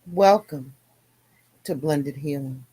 Welcome to Blended Healing.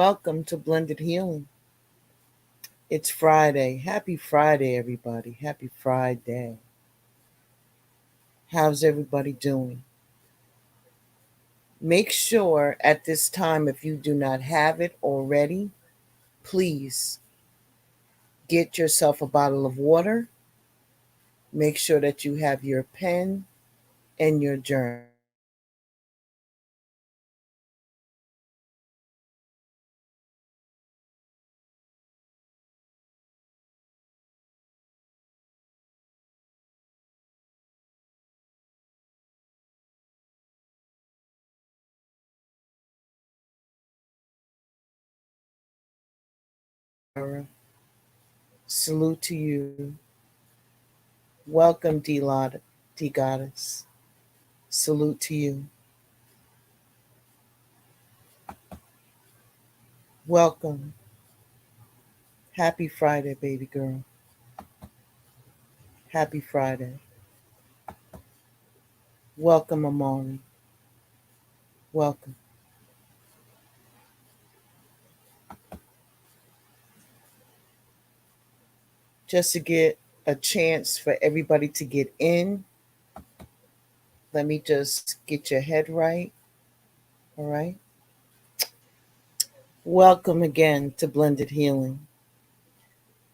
Welcome to Blended Healing. It's Friday. Happy Friday, everybody. Happy Friday. How's everybody doing? Make sure at this time, if you do not have it already, please get yourself a bottle of water. Make sure that you have your pen and your journal. Salute to you. Welcome, D Goddess. Salute to you. Welcome. Happy Friday, baby girl. Happy Friday. Welcome, Amari. Welcome. Just to get a chance for everybody to get in, let me just get your head right. All right. Welcome again to Blended Healing.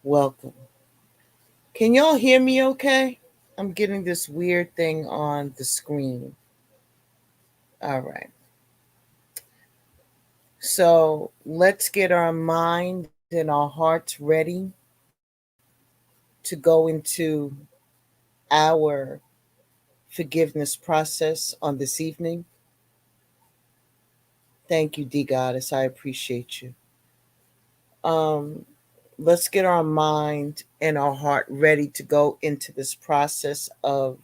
Welcome. Can y'all hear me okay? I'm getting this weird thing on the screen. All right. So let's get our mind and our hearts ready to go into our forgiveness process on this evening. Thank you, D Goddess. I appreciate you. Um, let's get our mind and our heart ready to go into this process of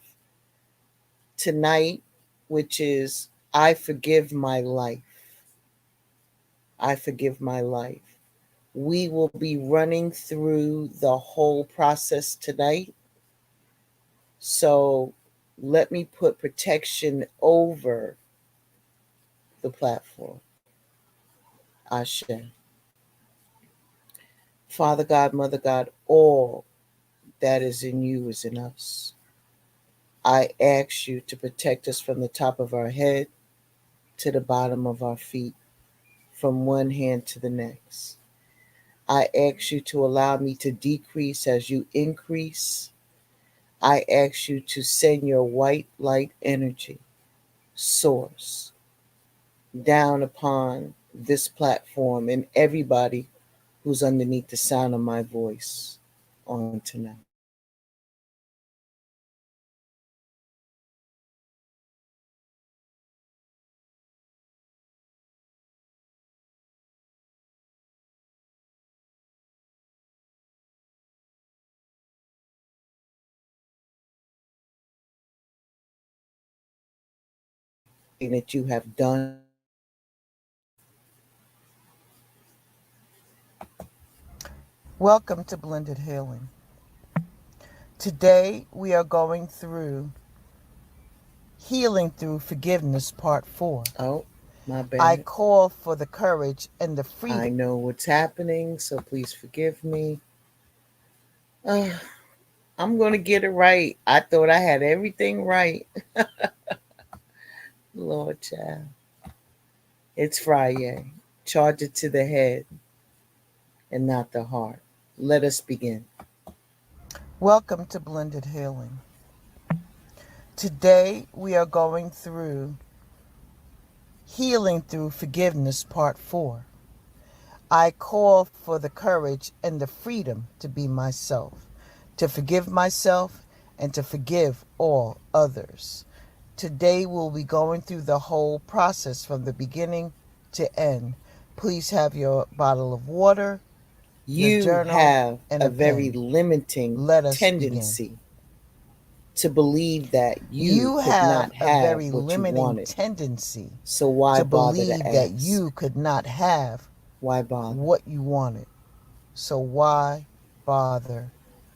tonight, which is I forgive my life. I forgive my life. We will be running through the whole process tonight. So let me put protection over the platform. Ashe. Father God, Mother God, all that is in you is in us. I ask you to protect us from the top of our head to the bottom of our feet, from one hand to the next. I ask you to allow me to decrease as you increase. I ask you to send your white light energy source down upon this platform and everybody who's underneath the sound of my voice on tonight. That you have done. Welcome to Blended Healing. Today we are going through Healing Through Forgiveness Part 4. Oh, my bad. I call for the courage and the freedom. I know what's happening, so please forgive me. I'm going to get it right. I thought I had everything right. Lord child. It's Friday. Charge it to the head and not the heart. Let us begin. Welcome to Blended Healing. Today we are going through Healing Through Forgiveness Part 4. I call for the courage and the freedom to be myself, to forgive myself, and to forgive all others. Today we'll be going through the whole process from the beginning to end. Please have your bottle of water, your journal, have and a very limiting tendency to believe that you could have not have a very what limiting you wanted. Tendency. So why to believe that you could not have why bother? What you wanted. So why bother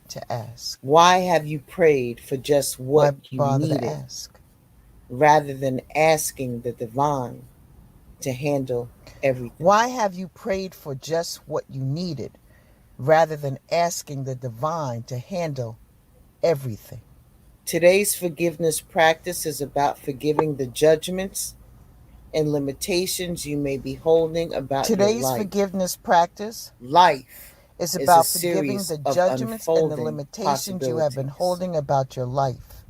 to ask? Why have you prayed for just what you needed, to ask? Rather than asking the divine to handle everything? Why have you prayed for just what you needed rather than asking the divine to handle everything? Today's forgiveness practice is about forgiving the judgments and limitations you may be holding about your life. Today's forgiveness practice life is about forgiving the judgments and the limitations you have been holding about your life.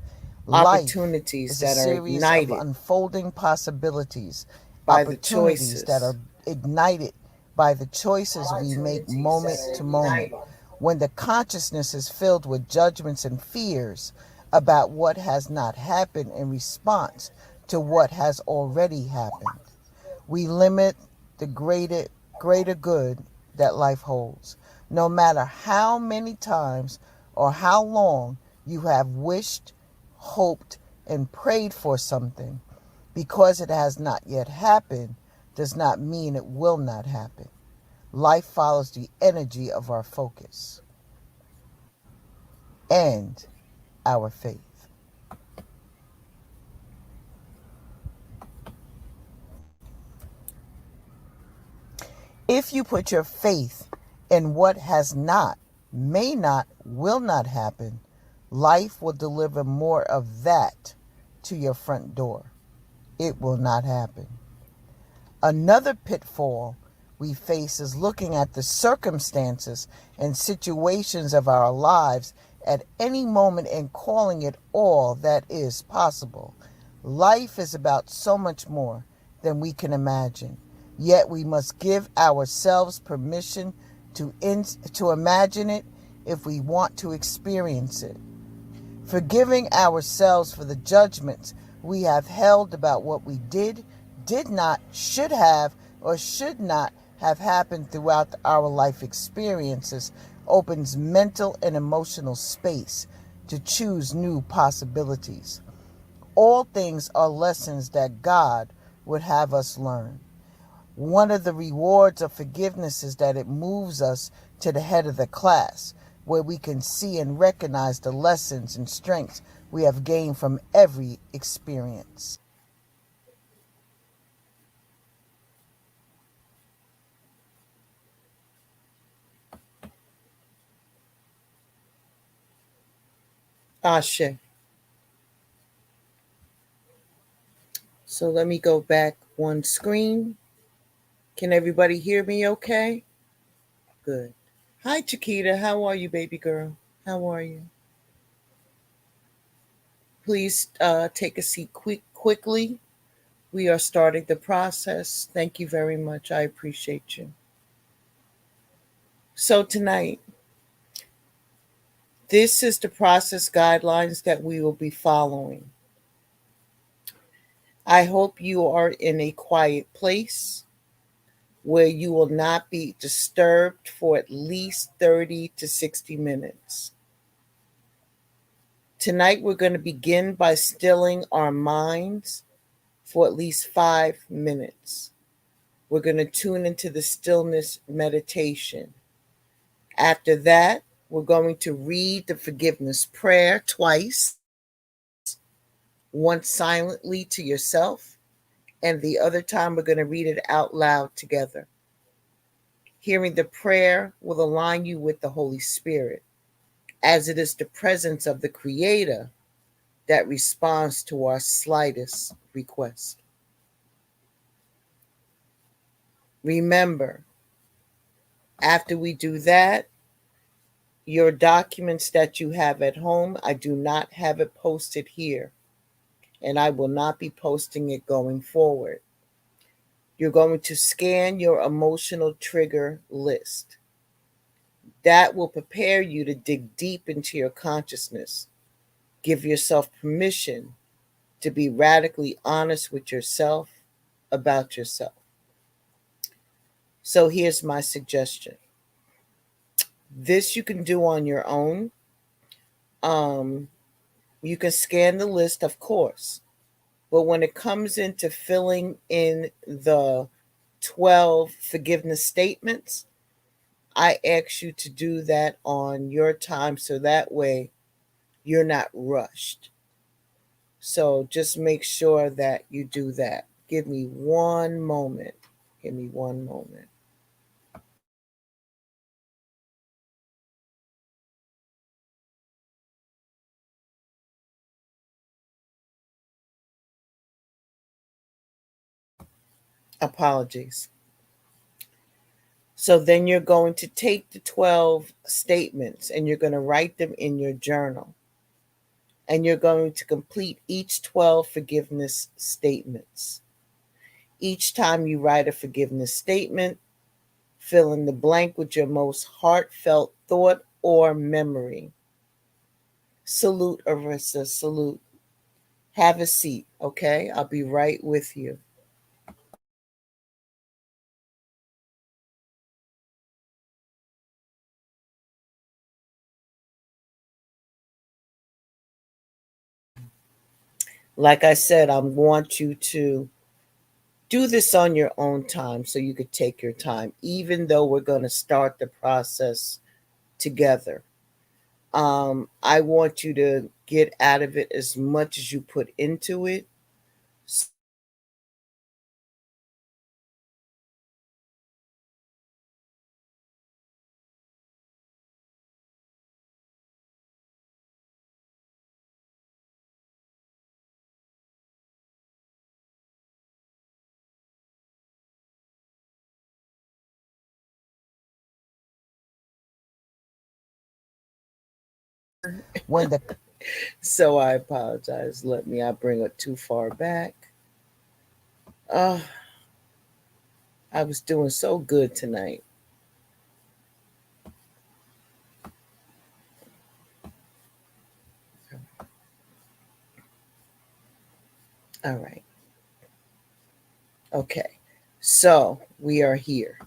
Opportunities that are ignited of unfolding possibilities by the choices that are ignited by the choices we make moment to moment. When the consciousness is filled with judgments and fears about what has not happened in response to what has already happened, we limit the greater good that life holds. No matter how many times or how long you have wished, hoped, and prayed for something, because it has not yet happened does not mean it will not happen. Life follows the energy of our focus and our faith. If you put your faith in what has not, may not, will not happen, life will deliver more of that to your front door. It will not happen. Another pitfall we face is looking at the circumstances and situations of our lives at any moment and calling it all that is possible. Life is about so much more than we can imagine. Yet we must give ourselves permission to imagine it if we want to experience it. Forgiving ourselves for the judgments we have held about what we did not, should have, or should not have happened throughout our life experiences opens mental and emotional space to choose new possibilities. All things are lessons that God would have us learn. One of the rewards of forgiveness is that it moves us to the head of the class, where we can see and recognize the lessons and strengths we have gained from every experience. Ashe. So let me go back one screen. Can everybody hear me okay? Good. Hi, Chiquita. How are you, baby girl? How are you? Please take a seat quickly. We are starting the process. Thank you very much. I appreciate you. So, tonight, this is the process guidelines that we will be following. I hope you are in a quiet place where you will not be disturbed for at least 30 to 60 minutes. Tonight, we're going to begin by stilling our minds for at least 5 minutes. We're going to tune into the stillness meditation. After that, we're going to read the forgiveness prayer twice, once silently to yourself, and the other time we're going to read it out loud together. Hearing the prayer will align you with the Holy Spirit, as it is the presence of the Creator that responds to our slightest request. Remember, after we do that, your documents that you have at home, I do not have it posted here, and I will not be posting it going forward. You're going to scan your emotional trigger list. That will prepare you to dig deep into your consciousness. Give yourself permission to be radically honest with yourself about yourself. So here's my suggestion. This you can do on your own. Um, you can scan the list, of course. But when it comes into filling in the 12 forgiveness statements, I ask you to do that on your time so that way you're not rushed. So just make sure that you do that. Give me one moment. Give me one moment. Apologies. So then you're going to take the 12 statements and you're going to write them in your journal. And you're going to complete each 12 forgiveness statements. Each time you write a forgiveness statement, fill in the blank with your most heartfelt thought or memory. Salute, Arissa, salute. Have a seat, okay? I'll be right with you. Like I said, I want you to do this on your own time so you could take your time, even though we're going to start the process together. I want you to get out of it as much as you put into it. When the So I apologize. I bring it too far back. Uh, I was doing so good tonight. All right. Okay. So we are here.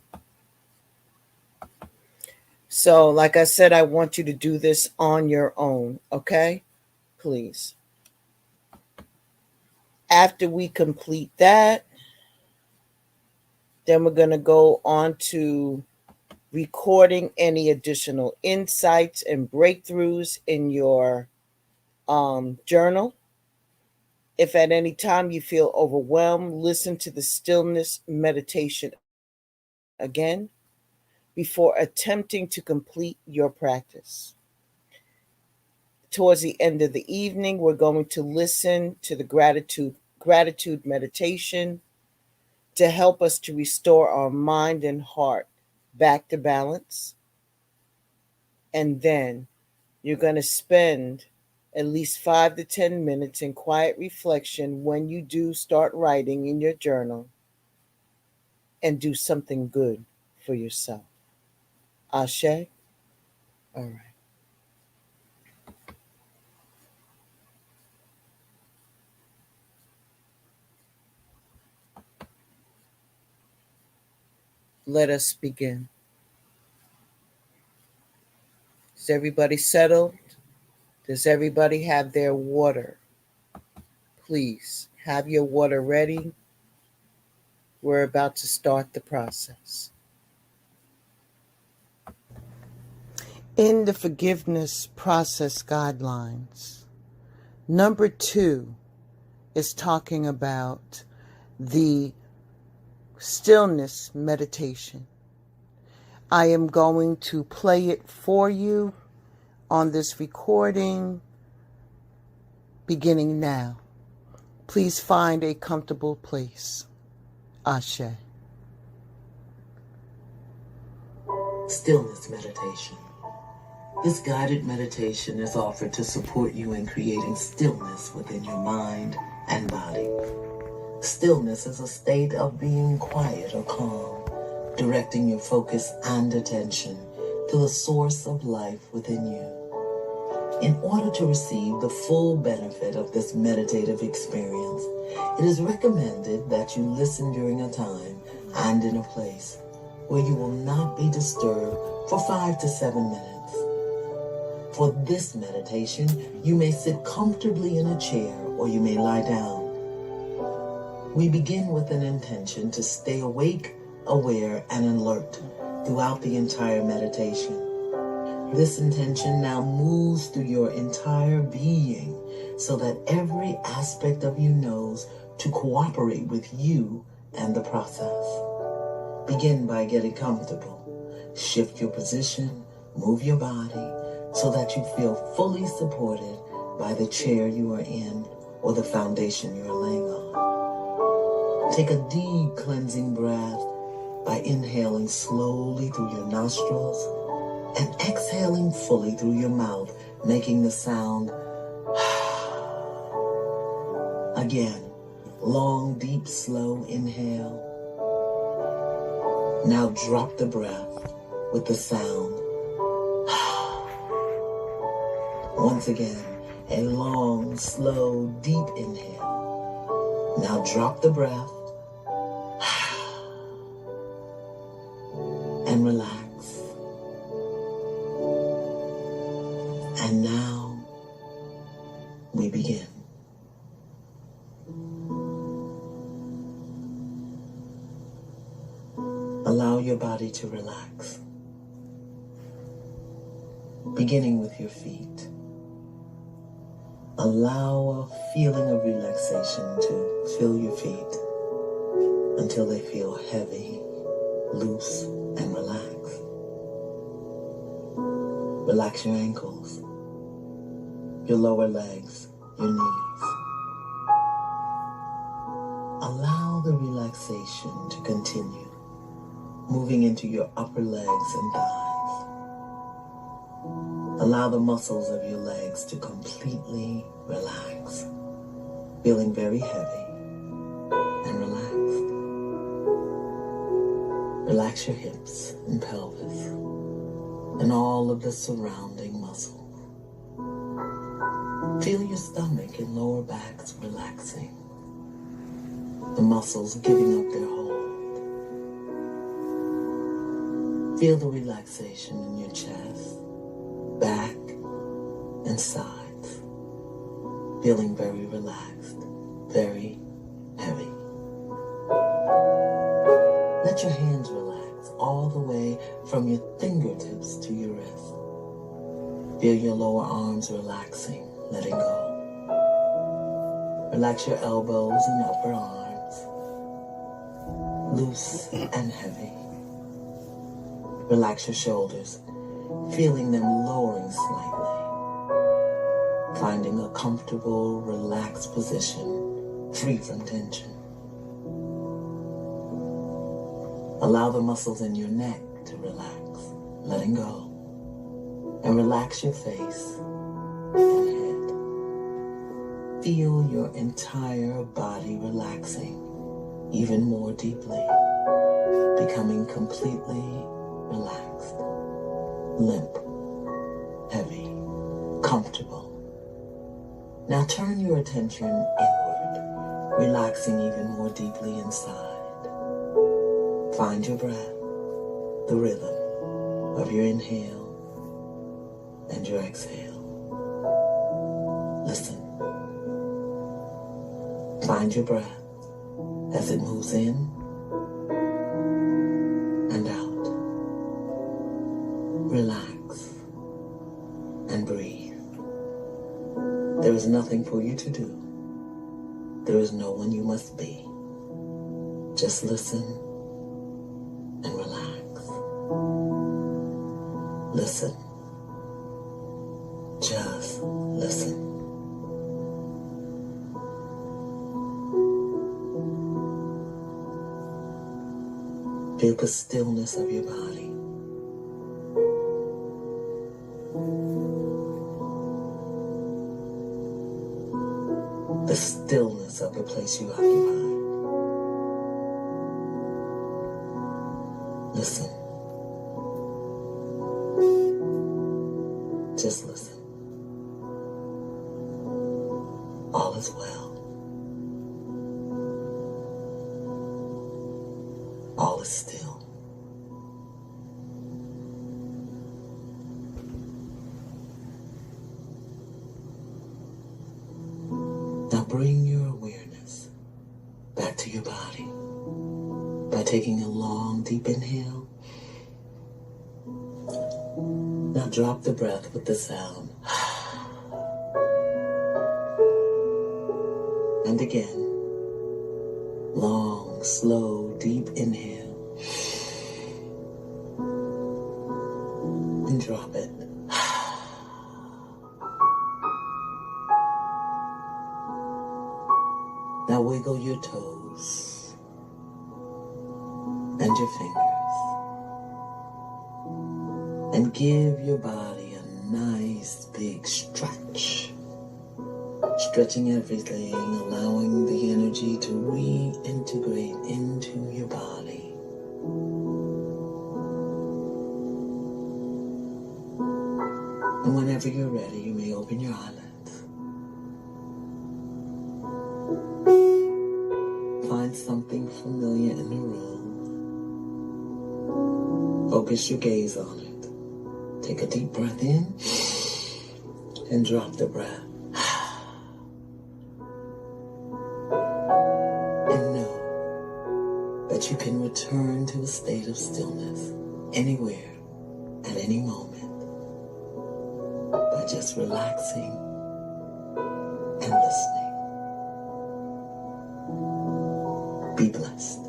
So, like I said, I want you to do this on your own. Okay. Please. After we complete that, then we're going to go on to recording any additional insights and breakthroughs in your journal. If at any time you feel overwhelmed, listen to the stillness meditation again before attempting to complete your practice. towards the end of the evening, we're going to listen to the gratitude meditation to help us to restore our mind and heart back to balance. And then you're going to spend at least 5 to 10 minutes in quiet reflection when you do start writing in your journal, and do something good for yourself. Ashe? All right. Let us begin. Is everybody settled? Does everybody have their water? Please have your water ready. We're about to start the process. In the forgiveness process guidelines, number 2 is talking about the stillness meditation. I am going to play it for you on this recording beginning now. Please find a comfortable place. Ashe. Stillness meditation. This guided meditation is offered to support you in creating stillness within your mind and body. Stillness is a state of being quiet or calm, directing your focus and attention to the source of life within you. In order to receive the full benefit of this meditative experience, it is recommended that you listen during a time and in a place where you will not be disturbed for 5 to 7 minutes. For this meditation, you may sit comfortably in a chair or you may lie down. We begin with an intention to stay awake, aware, and alert throughout the entire meditation. This intention now moves through your entire being so that every aspect of you knows to cooperate with you and the process. Begin by getting comfortable. Shift your position, move your body so that you feel fully supported by the chair you are in or the foundation you are laying on. Take a deep cleansing breath by inhaling slowly through your nostrils and exhaling fully through your mouth, making the sound again. Long, deep, slow inhale. Now drop the breath with the sound. Once again, a long, slow, deep inhale. Now drop the breath and relax. And now we begin. Allow your body to relax, beginning with your feet. Allow a feeling of relaxation to fill your feet until they feel heavy, loose, and relaxed. Relax your ankles, your lower legs, your knees. Allow the relaxation to continue, moving into your upper legs and thighs. Allow the muscles of your legs to completely relax, feeling very heavy and relaxed. Relax your hips and pelvis and all of the surrounding muscles. Feel your stomach and lower backs relaxing, the muscles giving up their hold. Feel the relaxation in your chest, back, and sides, feeling very relaxed, very heavy. Let your hands relax all the way from your fingertips to your wrist. Feel your lower arms relaxing, letting go. Relax your elbows and upper arms, loose and heavy. Relax your shoulders, feeling them lowering slightly. finding a comfortable, relaxed position, free from tension. Allow the muscles in your neck to relax, letting go, and relax your face and head. Feel your entire body relaxing even more deeply, becoming completely relaxed, limp, heavy, comfortable. Now turn your attention inward, relaxing even more deeply inside. Find your breath, the rhythm of your inhale and your exhale. Listen. Find your breath as it moves in and out. Relax and breathe. There is nothing for you to do. There is no one you must be. Just listen and relax. Listen. Just listen. Feel the stillness of your body. The stillness of the place you occupy. Listen. Just listen. All is well. All is still. Now bring your awareness back to your body by taking a long, deep inhale. Now drop the breath with the sound. And again, long, slow, deep inhale. And drop it. Now wiggle your toes and your fingers and give your body a nice big stretch. Stretching everything, allowing the energy to reintegrate into your body. And whenever you're ready, you may open your eyelids. Find something familiar in the room. Focus your gaze on it. Take a deep breath in and drop the breath. And know that you can return to a state of stillness anywhere at any moment by just relaxing and listening. Be blessed.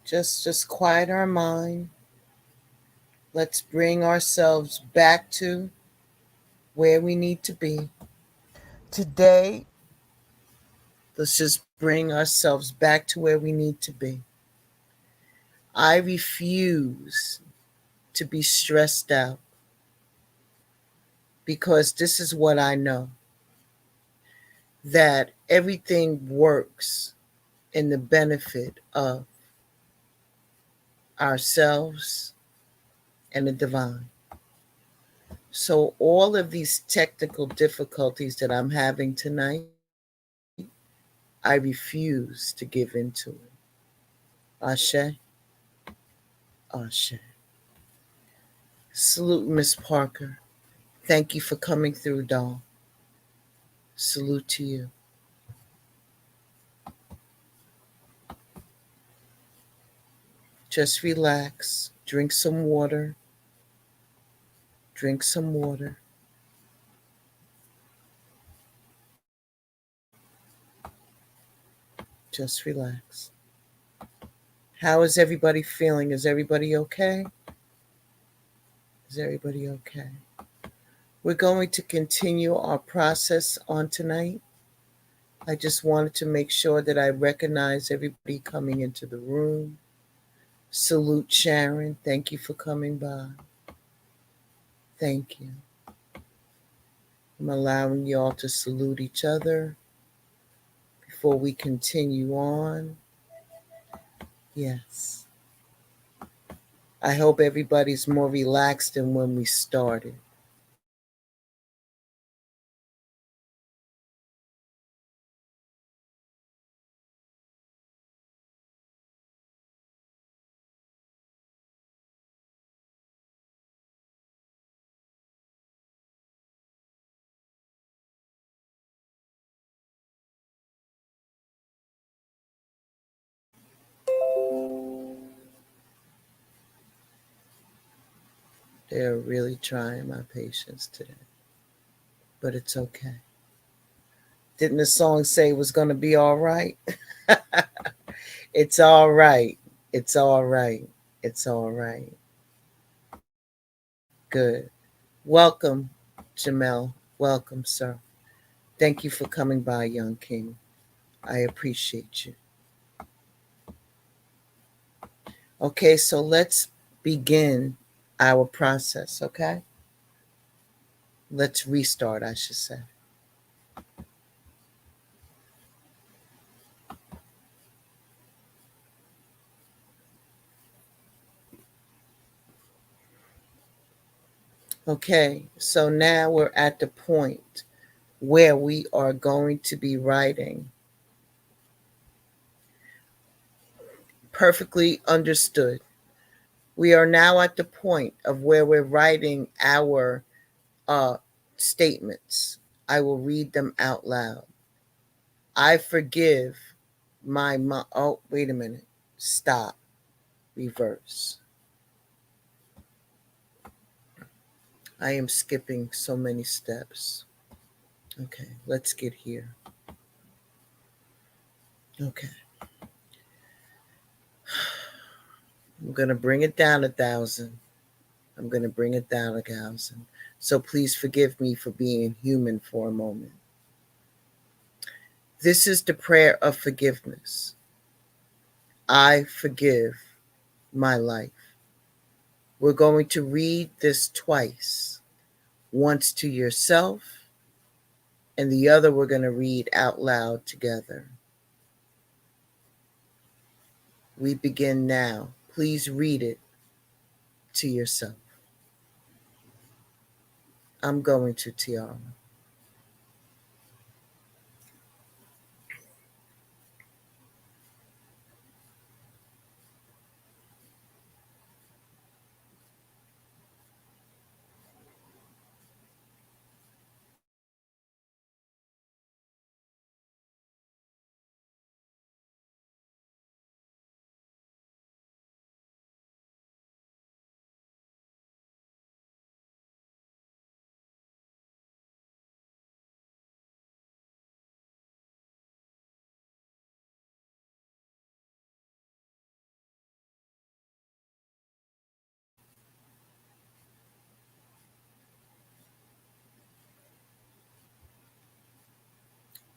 Just quiet our mind. Let's bring ourselves back to where we need to be. Today, let's just bring ourselves back to where we need to be. I refuse to be stressed out because this is what I know, that everything works in the benefit of ourselves and the divine. So all of these technical difficulties that I'm having tonight, I refuse to give into it. Ashe, Ashe. Salute, Miss Parker. Thank you for coming through, doll. Salute to you. Just relax. Drink some water. Drink some water. Just relax. How is everybody feeling? Is everybody okay? Is everybody okay? We're going to continue our process on tonight. I just wanted to make sure that I recognize everybody coming into the room. Salute Sharon. Thank you for coming by. Thank you. I'm allowing you all to salute each other before we continue on. Yes. I hope everybody's more relaxed than when we started. They're really trying my patience today, but it's okay. Didn't the song say it was going to be all right? It's all right. It's all right. It's all right. Good. Welcome, Jamel. Welcome, sir. Thank you for coming by, young king. I appreciate you. Okay, so let's begin our process, okay? Let's restart, I should say. Okay, so now we're at the point where we are going to be writing. Perfectly understood. We are now at the point of where we're writing our statements. I will read them out loud. I forgive my mom. Oh, wait a minute. Stop. Reverse. I am skipping so many steps. Okay, let's get here. Okay. I'm going to bring it down 1,000. I'm going to bring it down 1,000. So please forgive me for being human for a moment. This is the prayer of forgiveness. I forgive my life. We're going to read this twice. Once to yourself, and the other we're going to read out loud together. We begin now. Please read it to yourself. I'm going to, Tiara.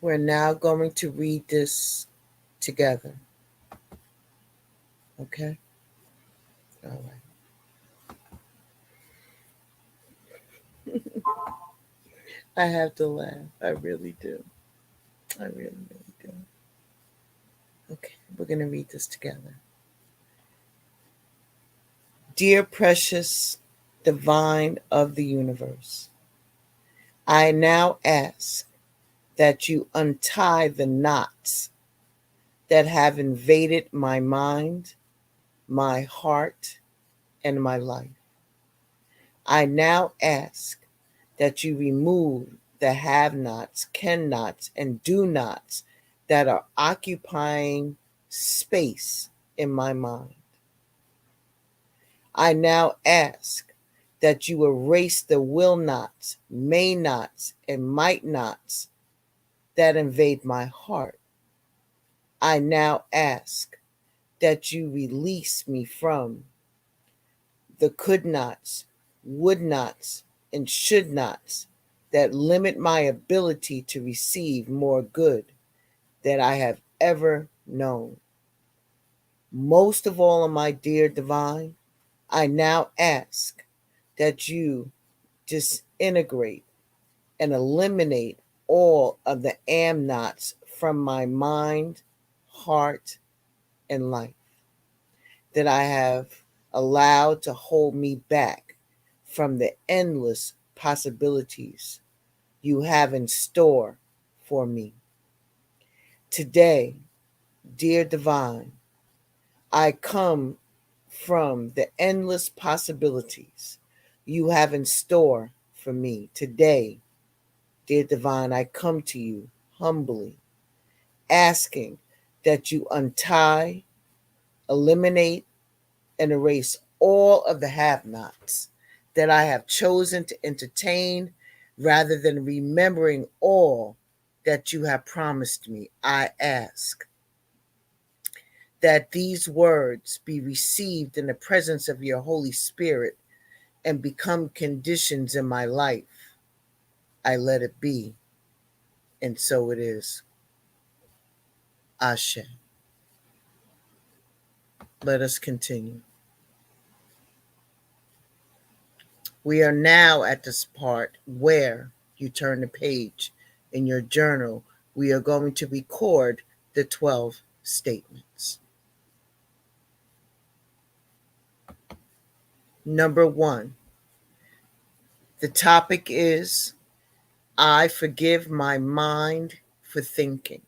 We're now going to read this together. Okay? All right. I have to laugh. I really do. I really, really do. Okay, we're going to read this together. Dear precious divine of the universe, I now ask that you untie the knots that have invaded my mind, my heart, and my life. I now ask that you remove the have nots, can nots, and do nots that are occupying space in my mind. I now ask that you erase the will nots, may nots, and might nots that invade my heart. I now ask that you release me from the could nots, would nots, and should nots that limit my ability to receive more good that I have ever known. Most of all, my dear divine, I now ask that you disintegrate and eliminate all of the am nots from my mind, heart, and life that I have allowed to hold me back from the endless possibilities you have in store for me. Today, dear divine, I come from the endless possibilities you have in store for me. Today, dear divine, I come to you humbly, asking that you untie, eliminate, and erase all of the have nots that I have chosen to entertain rather than remembering all that you have promised me. I ask that these words be received in the presence of your Holy Spirit and become conditions in my life. I let it be, and so it is. Ashe. Let us continue. We are now at this part where you turn the page in your journal. We are going to record the 12 statements. Number 1, the topic is I forgive my mind for thinking.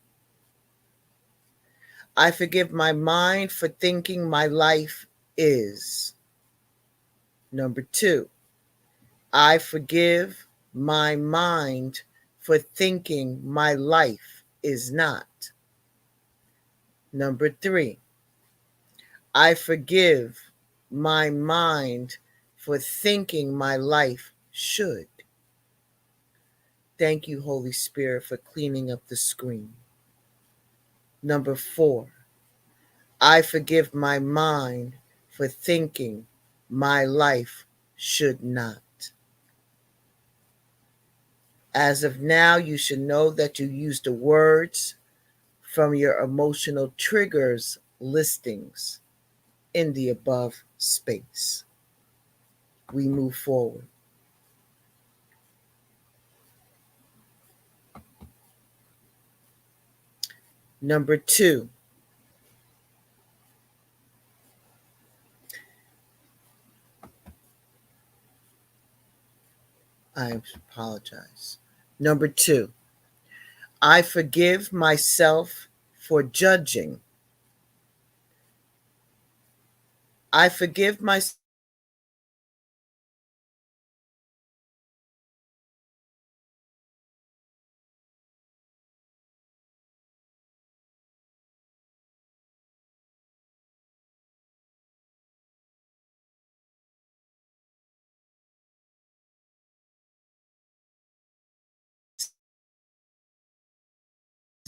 I forgive my mind for thinking my life is. Number 2, I forgive my mind for thinking my life is not. Number 3, I forgive my mind for thinking my life should. Thank you, Holy Spirit, for cleaning up the screen. Number 4, I forgive my mind for thinking my life should not. As of now, you should know that you use the words from your emotional triggers listings in the above space. We move forward. Number 2, I apologize. Number 2, I forgive myself for judging. I forgive myself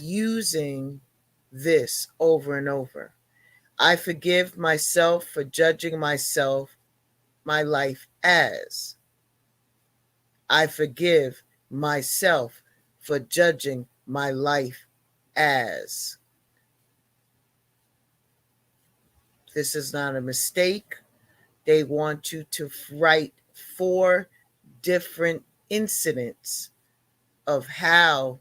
using this over and over. I forgive myself for judging myself, my life as. I forgive myself for judging my life as. This is not a mistake. They want you to write 4 different incidents of how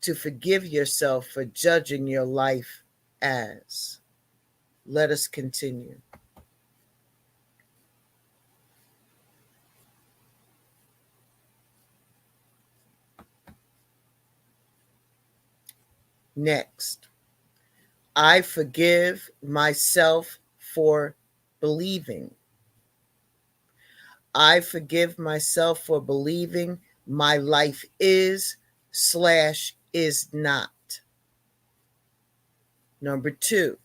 to forgive yourself for judging your life as. Let us continue. Next, I forgive myself for believing. I forgive myself for believing my life is/is not. Number 2,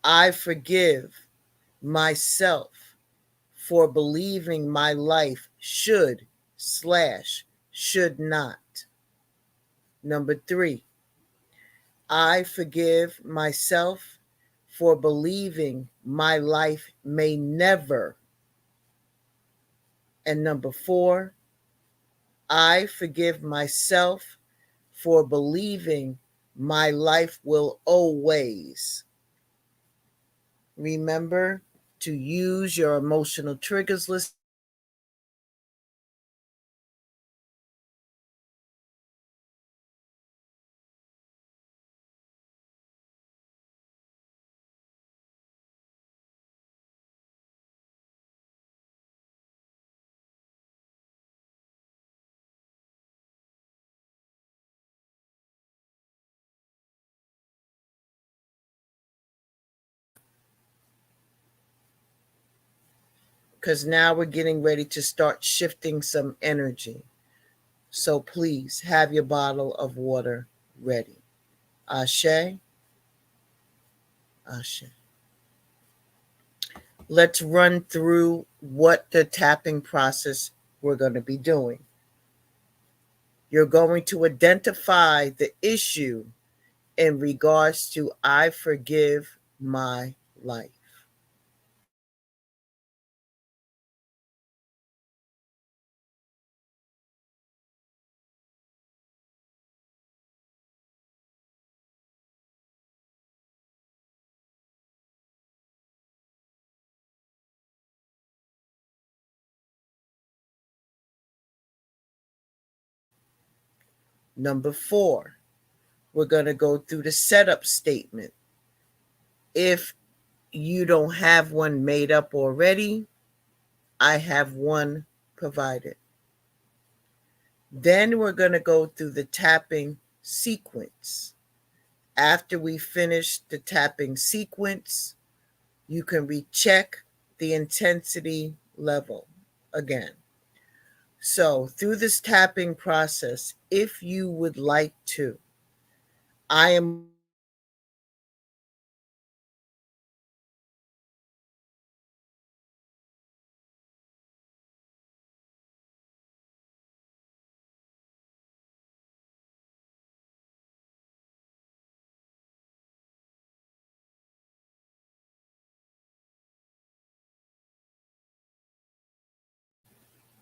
I forgive myself for believing my life should not. Number 3, I forgive myself for believing my life may never. And number 4, I forgive myself for believing my life will always. Remember to use your emotional triggers list. Because now we're getting ready to start shifting some energy. So please have your bottle of water ready. Ashe, Ashe. Let's run through what the tapping process we're going to be doing. You're going to identify the issue in regards to I forgive my life. Number 4, we're going to go through the setup statement. If you don't have one made up already, I have one provided. Then we're going to go through the tapping sequence. After we finish the tapping sequence, you can recheck the intensity level again. So, through this tapping process, if you would like to, I am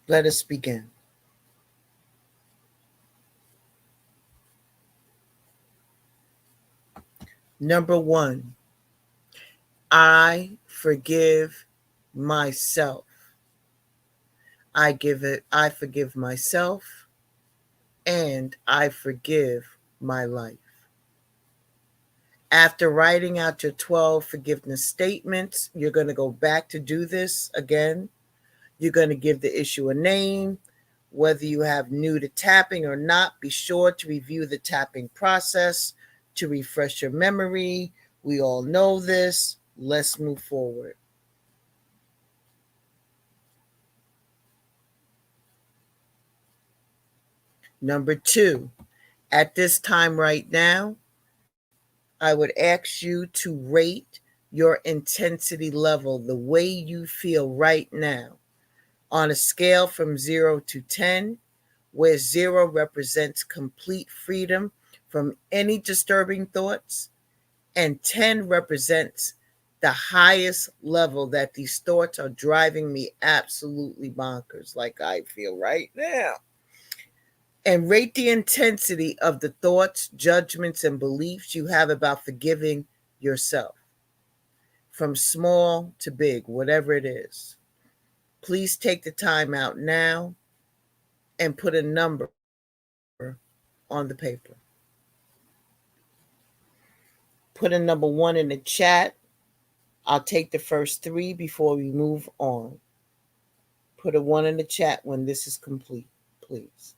let us begin. Number 1, I forgive myself. I forgive myself and I forgive my life. After writing out your 12 forgiveness statements, you're going to go back to do this again. You're going to give the issue a name. Whether you have new to tapping or not, be sure to review the tapping process to refresh your memory. We all know this. Let's move forward. Number 2, at this time right now, I would ask you to rate your intensity level, the way you feel right now, on a scale from 0 to 10, where 0 represents complete freedom from any disturbing thoughts, and 10 represents the highest level that these thoughts are driving me absolutely bonkers, like I feel right now. And rate the intensity of the thoughts, judgments, and beliefs you have about forgiving yourself, from small to big, whatever it is. Please take the time out now and put a number on the paper. Put a number 1 in the chat. I'll take the first 3 before we move on. Put a 1 in the chat when this is complete, please.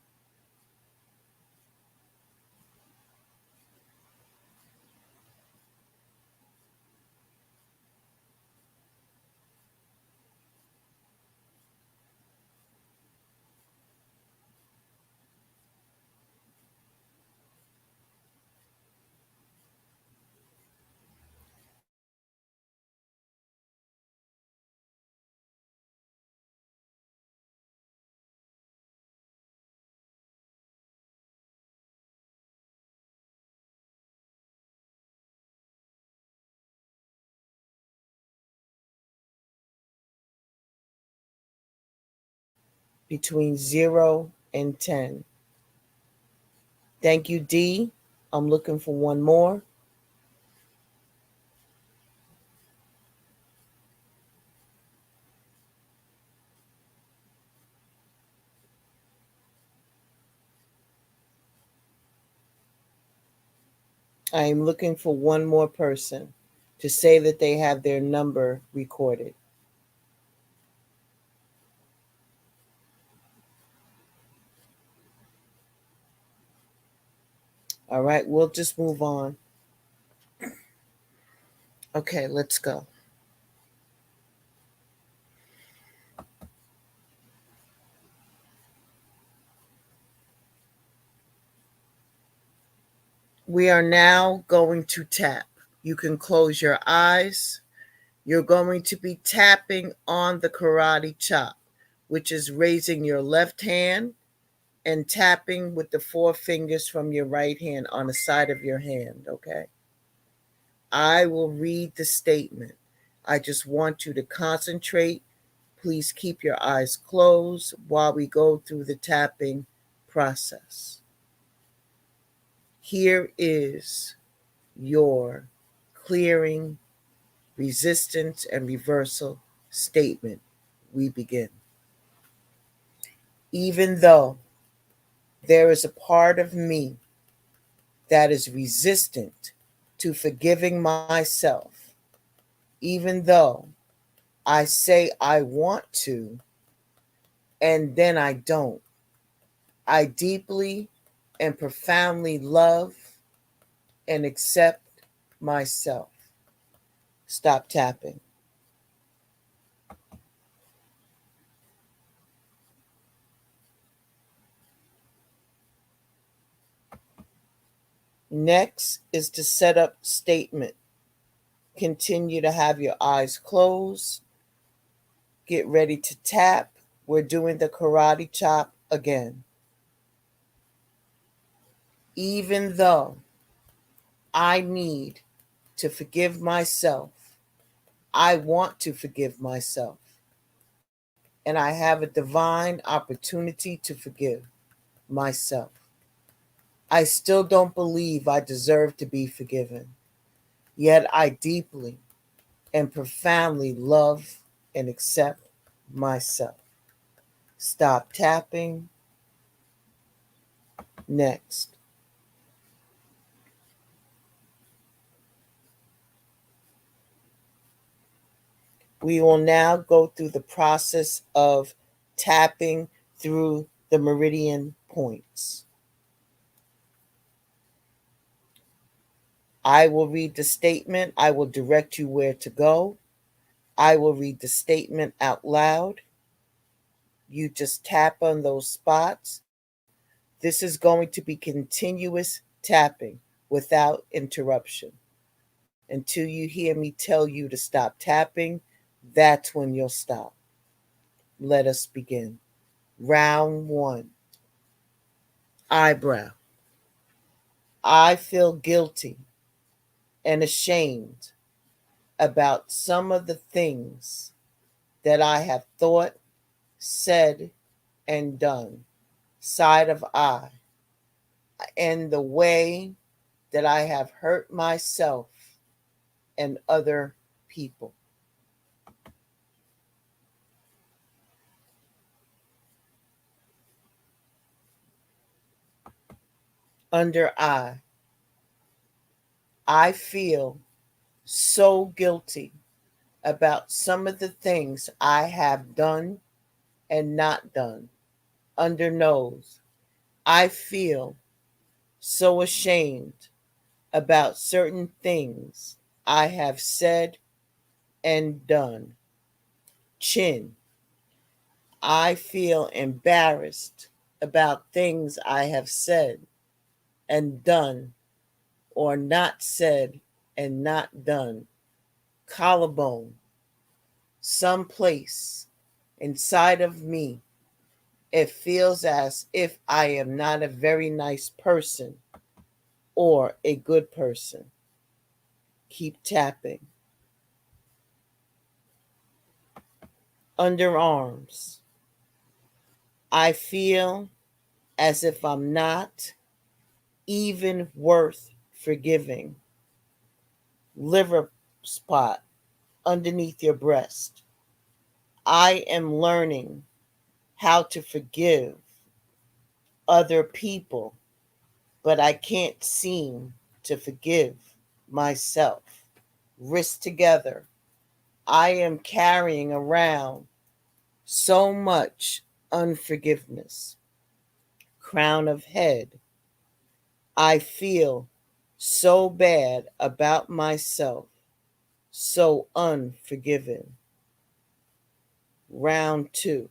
between 0 and 10. Thank you, D. I'm looking for one more. I am looking for one more person to say that they have their number recorded. All right, we'll just move on. Okay, let's go. We are now going to tap. You can close your eyes. You're going to be tapping on the karate chop, which is raising your left hand and tapping with the 4 fingers from your right hand on the side of your hand, okay? I will read the statement. I just want you to concentrate. Please keep your eyes closed while we go through the tapping process. Here is your clearing, resistance, and reversal statement. We begin. Even though there is a part of me that is resistant to forgiving myself, even though I say I want to and then I don't, I deeply and profoundly love and accept myself. Stop tapping. Next is to set up statement. Continue to have your eyes closed. Get ready to tap. We're doing the karate chop again. Even though I need to forgive myself, I want to forgive myself, and I have a divine opportunity to forgive myself. I still don't believe I deserve to be forgiven, yet I deeply and profoundly love and accept myself. Stop tapping. Next. We will now go through the process of tapping through the meridian points. I will read the statement. I will direct you where to go. I will read the statement out loud. You just tap on those spots. This is going to be continuous tapping without interruption. Until you hear me tell you to stop tapping, that's when you'll stop. Let us begin. Round 1. Eyebrow. I feel guilty and ashamed about some of the things that I have thought, said, and done. Side of I. And the way that I have hurt myself and other people. Under I feel so guilty about some of the things I have done and not done. Under nose, I feel so ashamed about certain things I have said and done. Chin, I feel embarrassed about things I have said and done or not said and not done. Collarbone, someplace inside of me, it feels as if I am not a very nice person or a good person. Keep tapping. Underarms, I feel as if I'm not even worth forgiving. Liver spot underneath your breast. I am learning how to forgive other people, but I can't seem to forgive myself. Wrist together. I am carrying around so much unforgiveness. Crown of head. I feel so bad about myself, so unforgiving. Round two.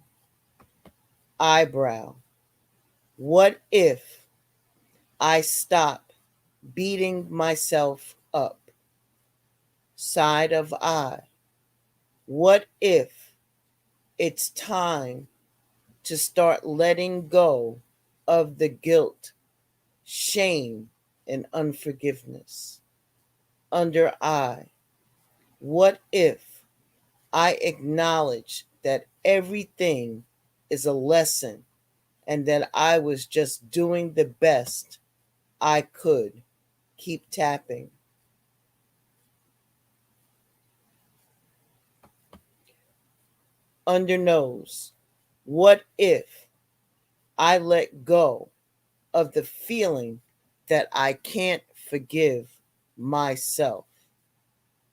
Eyebrow. What if I stop beating myself up? Side of eye. What if it's time to start letting go of the guilt, shame, and unforgiveness? Under eye. What if I acknowledge that everything is a lesson and that I was just doing the best I could? Keep tapping. Under nose. What if I let go of the feeling that I can't forgive myself?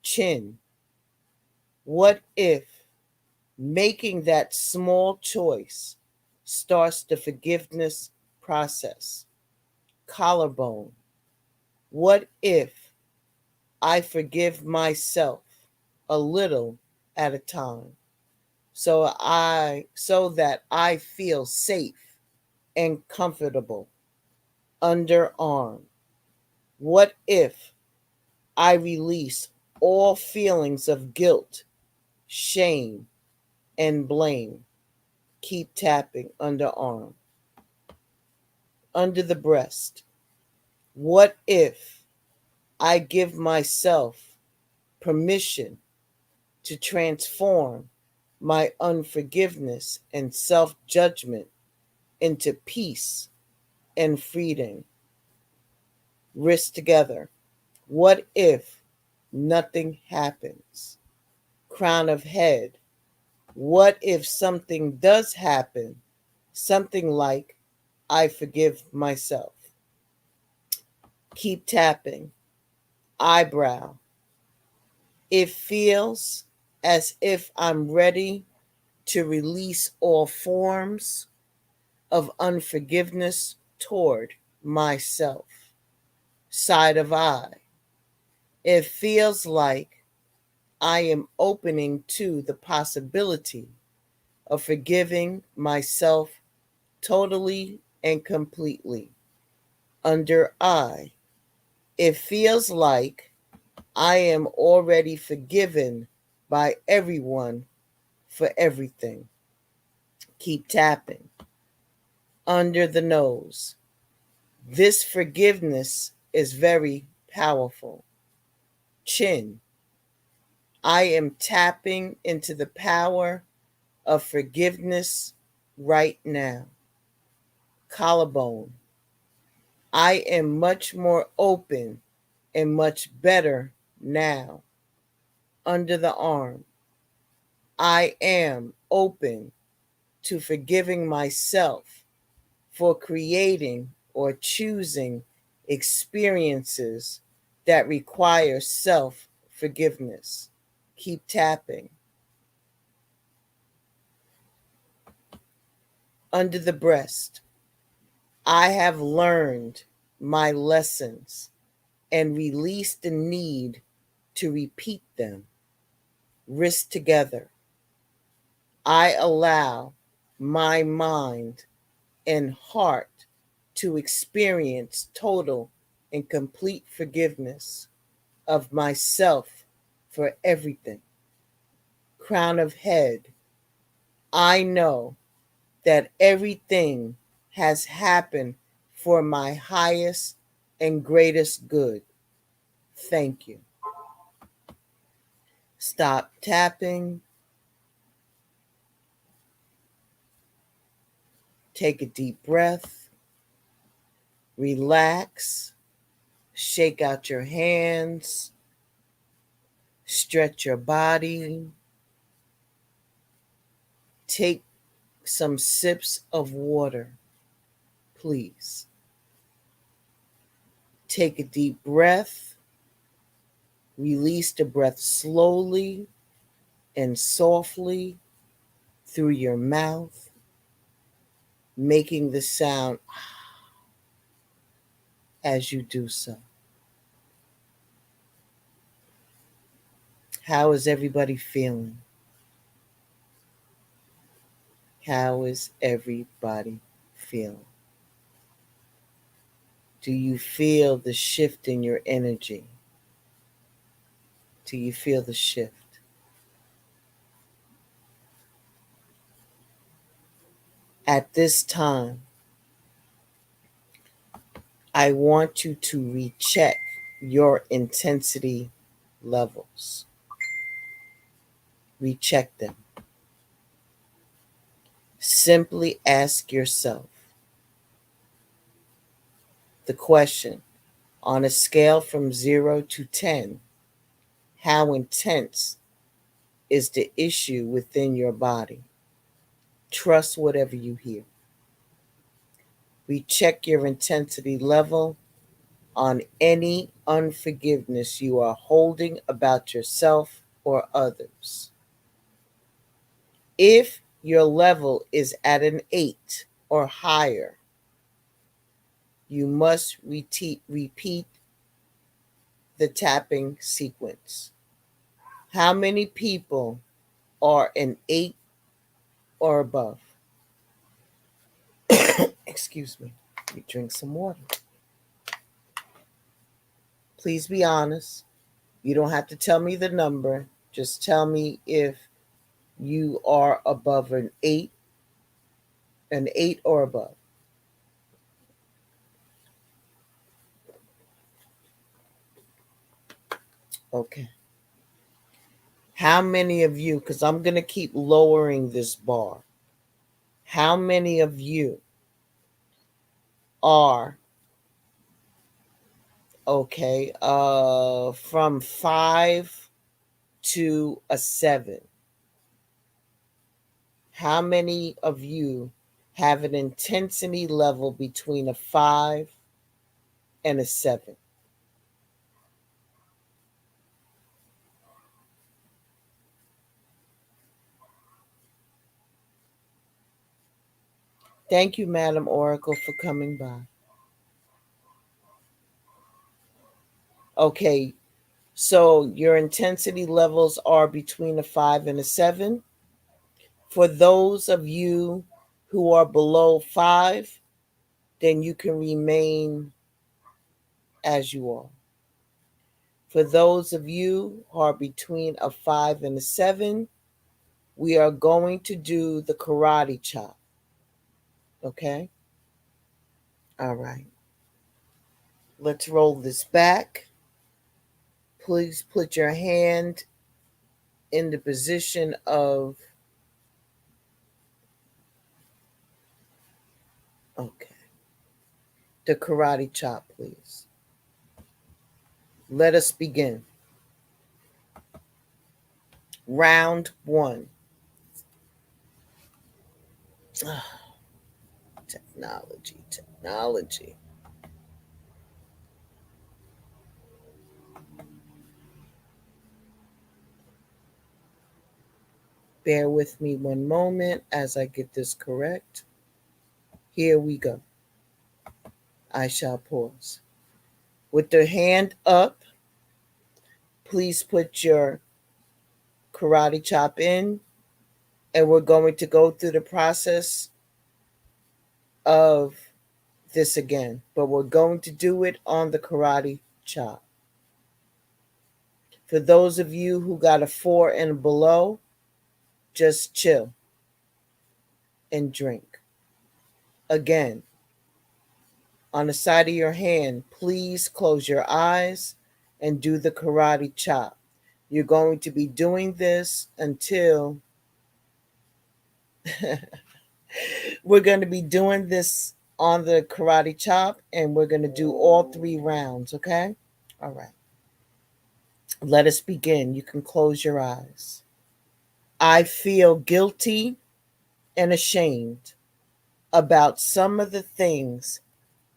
Chin. What if making that small choice starts the forgiveness process? Collarbone. What if I forgive myself a little at a time so that I feel safe and comfortable? Underarm. What if I release all feelings of guilt, shame, and blame? Keep tapping underarm. Under the breast. What if I give myself permission to transform my unforgiveness and self judgment into peace and freedom? Wrist together. What if nothing happens? Crown of head. What if something does happen? Something like I forgive myself. Keep tapping. Eyebrow. It feels as if I'm ready to release all forms of unforgiveness toward myself. Side of eye. It feels like I am opening to the possibility of forgiving myself totally and completely. Under eye. It feels like I am already forgiven by everyone for everything. Keep tapping. Under the nose. This forgiveness is very powerful. Chin. I am tapping into the power of forgiveness right now. Collarbone. I am much more open and much better now. Under the arm. I am open to forgiving myself for creating or choosing experiences that require self forgiveness. Keep tapping. Under the breast. I have learned my lessons and released the need to repeat them. Wrist together. I allow my mind and heart to experience total and complete forgiveness of myself for everything. Crown of head. I know that everything has happened for my highest and greatest good. Thank you. Stop tapping. Take a deep breath, relax, shake out your hands, stretch your body, take some sips of water, please. Take a deep breath, release the breath slowly and softly through your mouth, making the sound as you do so. How is everybody feeling? How is everybody feeling? Do you feel the shift in your energy? Do you feel the shift? At this time, I want you to recheck your intensity levels. Recheck them. Simply ask yourself the question, on a scale from 0 to 10, how intense is the issue within your body? Trust whatever you hear. Recheck your intensity level on any unforgiveness you are holding about yourself or others. If your level is at an 8 or higher, you must repeat the tapping sequence. How many people are an 8 or above? Excuse me. Let me drink some water. Please be honest. You don't have to tell me the number. Just tell me if you are above an 8 or above. Okay. How many of you, because I'm going to keep lowering this bar, how many of you are, okay, from 5 to a 7? How many of you have an intensity level between a 5 and a 7? Thank you, Madam Oracle, for coming by. Okay, so your intensity levels are between a 5 and a 7. For those of you who are below 5, then you can remain as you are. For those of you who are between a 5 and a 7, we are going to do the karate chop. Okay? All right. Let's roll this back. Please put your hand in the position of, okay, the karate chop, please. Let us begin. Round 1. Technology. Bear with me one moment as I get this correct. Here we go. I shall pause. With the hand up, please put your karate chop in, and we're going to go through the process of this again, but we're going to do it on the karate chop. For those of you who got a 4 and below, just chill and drink. Again, on the side of your hand, please close your eyes and do the karate chop. You're going to be doing this until We're going to be doing this on the karate chop, and we're going to do all 3 rounds, okay? All right. Let us begin. You can close your eyes. I feel guilty and ashamed about some of the things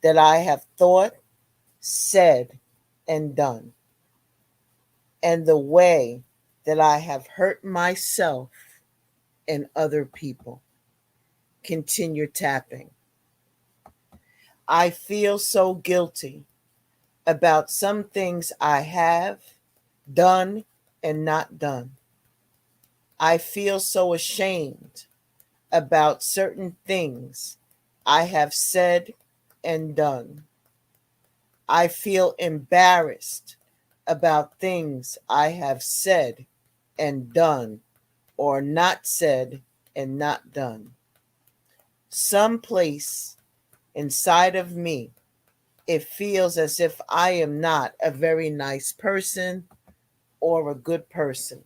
that I have thought, said, and done, and the way that I have hurt myself and other people. Continue tapping. I feel so guilty about some things I have done and not done. I feel so ashamed about certain things I have said and done. I feel embarrassed about things I have said and done, or not said and not done. Someplace inside of me, it feels as if I am not a very nice person or a good person.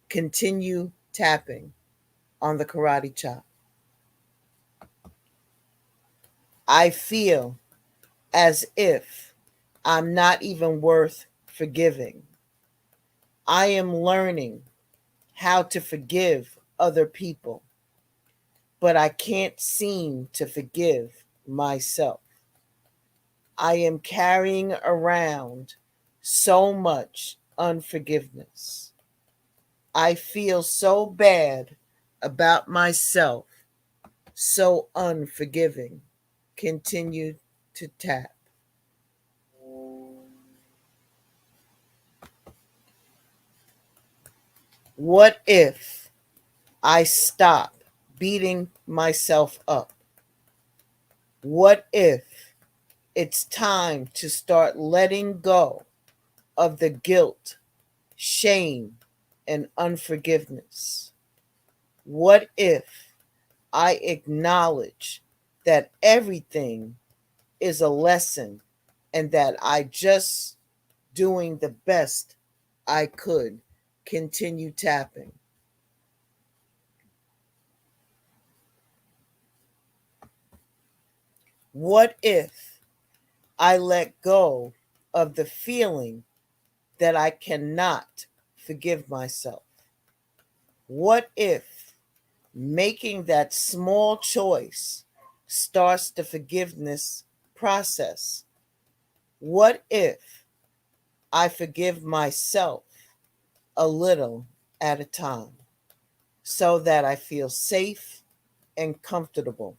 Continue tapping on the karate chop. I feel as if I'm not even worth forgiving. I am learning how to forgive other people, but I can't seem to forgive myself. I am carrying around so much unforgiveness. I feel so bad about myself, so unforgiving. Continue to tap. What if I stop beating myself up? What if it's time to start letting go of the guilt, shame, and unforgiveness? What if I acknowledge that everything is a lesson and that I just doing the best I could? Continue tapping. What if I let go of the feeling that I cannot forgive myself? What if making that small choice starts the forgiveness process? What if I forgive myself a little at a time so that I feel safe and comfortable?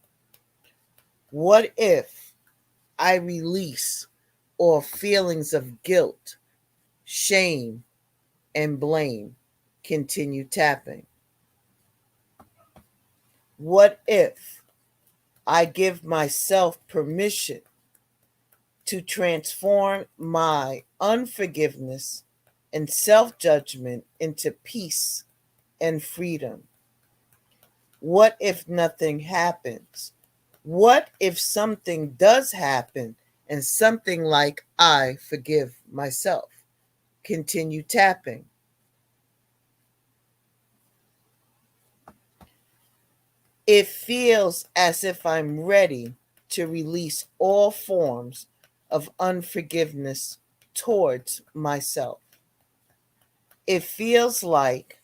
What if I release all feelings of guilt, shame, and blame? Continue tapping. What if I give myself permission to transform my unforgiveness and self judgment into peace and freedom? What if nothing happens? What if something does happen and something like I forgive myself? Continue tapping. It feels as if I'm ready to release all forms of unforgiveness towards myself. It feels like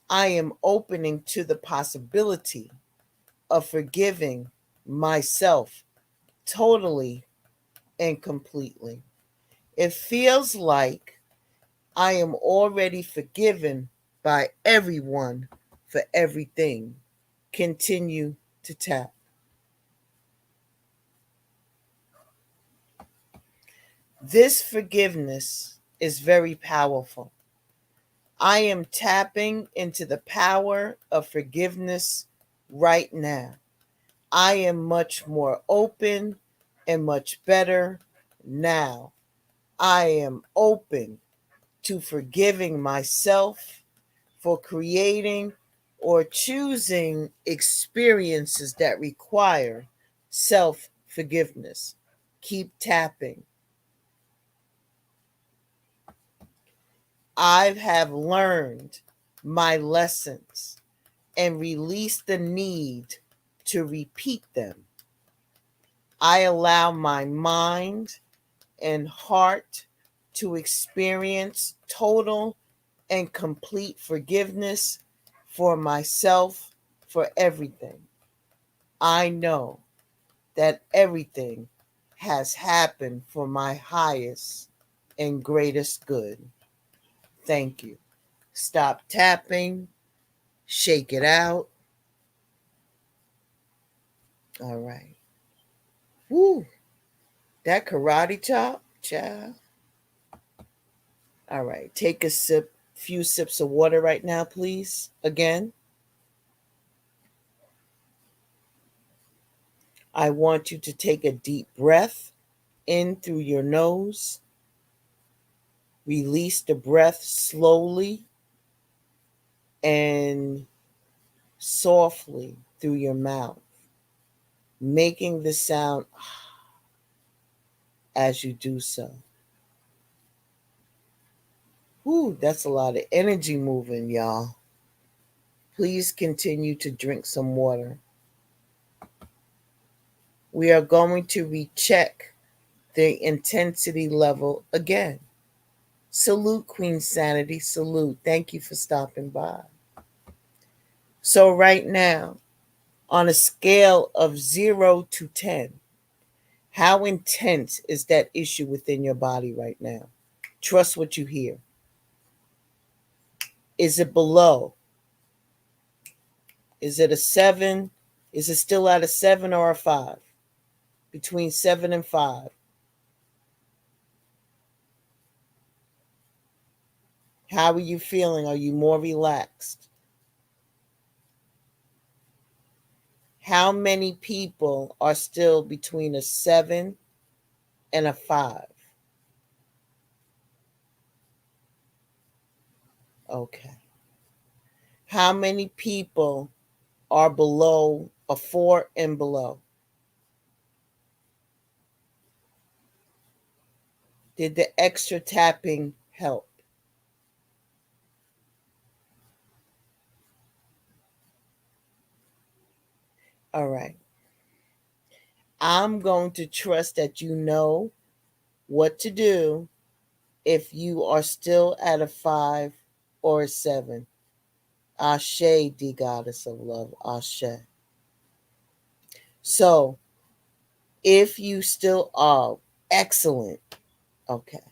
I am opening to the possibility of forgiving myself totally and completely. It feels like I am already forgiven by everyone for everything. Continue to tap. This forgiveness is very powerful. I am tapping into the power of forgiveness right now. I am much more open and much better now. I am open to forgiving myself for creating or choosing experiences that require self forgiveness. Keep tapping. I have learned my lessons and released the need to repeat them. I allow my mind and heart to experience total and complete forgiveness for myself for everything. I know that everything has happened for my highest and greatest good. Thank you. Stop tapping, shake it out. All right. Woo, that karate chop, child. All right, take a few sips of water right now, please. Again, I want you to take a deep breath in through your nose. Release the breath slowly and softly through your mouth, making the sound as you do so. Whew, that's a lot of energy moving, y'all. Please continue to drink some water. We are going to recheck the intensity level again. Salute, Queen Sanity. Salute. Thank you for stopping by. So, right now, on a scale of 0 to 10, how intense is that issue within your body right now? Trust what you hear. Is it below? Is it a 7? Is it still at a 7 or a 5? Between 7 and 5. How are you feeling? Are you more relaxed? How many people are still between a 7 and a 5? Okay. How many people are below a 4 and below? Did the extra tapping help? All right. I'm going to trust that you know what to do if you are still at a 5 or a 7. Ashe, the goddess of love. Ashe. So, if you still are excellent, okay.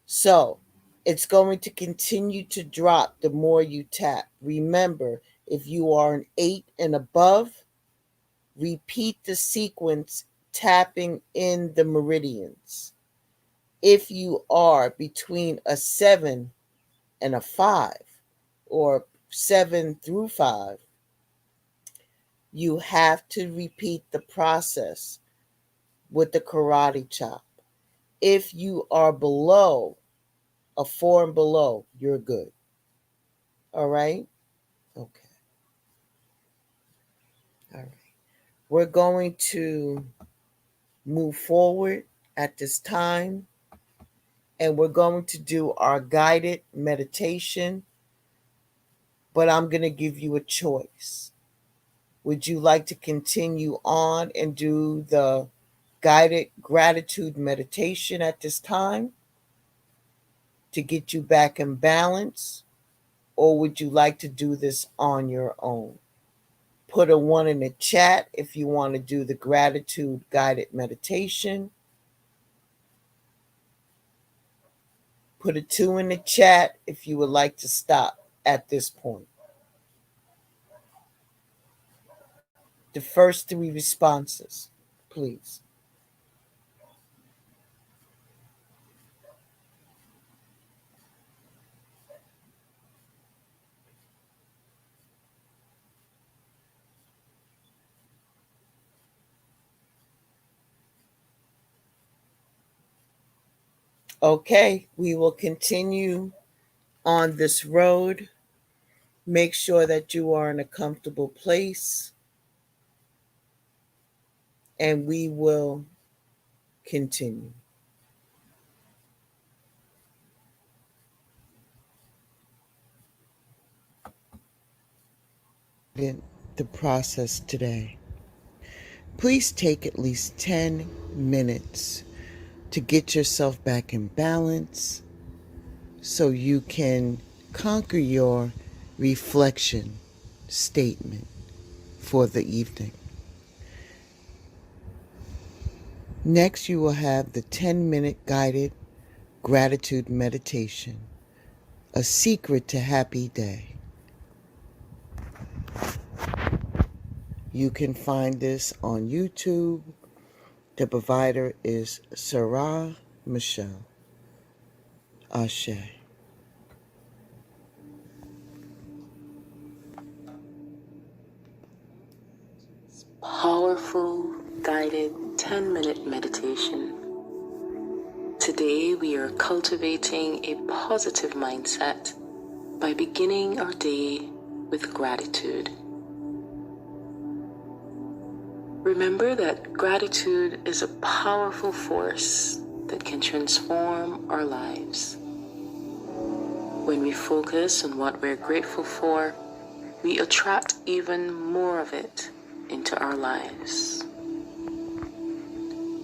So, it's going to continue to drop the more you tap. Remember, if you are an 8 and above, repeat the sequence tapping in the meridians. If you are between a 7 and a 5, or 7 through 5, you have to repeat the process with the karate chop. If you are below a 4 and below, you're good. All right? Okay. All right. We're going to move forward at this time, and we're going to do our guided meditation, but I'm going to give you a choice. Would you like to continue on and do the guided gratitude meditation at this time to get you back in balance, or would you like to do this on your own? Put a 1 in the chat if you want to do the gratitude guided meditation. Put a 2 in the chat if you would like to stop at this point. The first 3 responses, please. Okay, we will continue on this road. Make sure that you are in a comfortable place, and we will continue. The process today. Please take at least 10 minutes to get yourself back in balance so you can conquer your reflection statement for the evening. Next, you will have the 10-minute guided gratitude meditation, a secret to happy day. You can find this on YouTube. The provider is Sarah Michelle. Ashe. Powerful, guided 10-minute meditation. Today we are cultivating a positive mindset by beginning our day with gratitude. Remember that gratitude is a powerful force that can transform our lives. When we focus on what we're grateful for, we attract even more of it into our lives.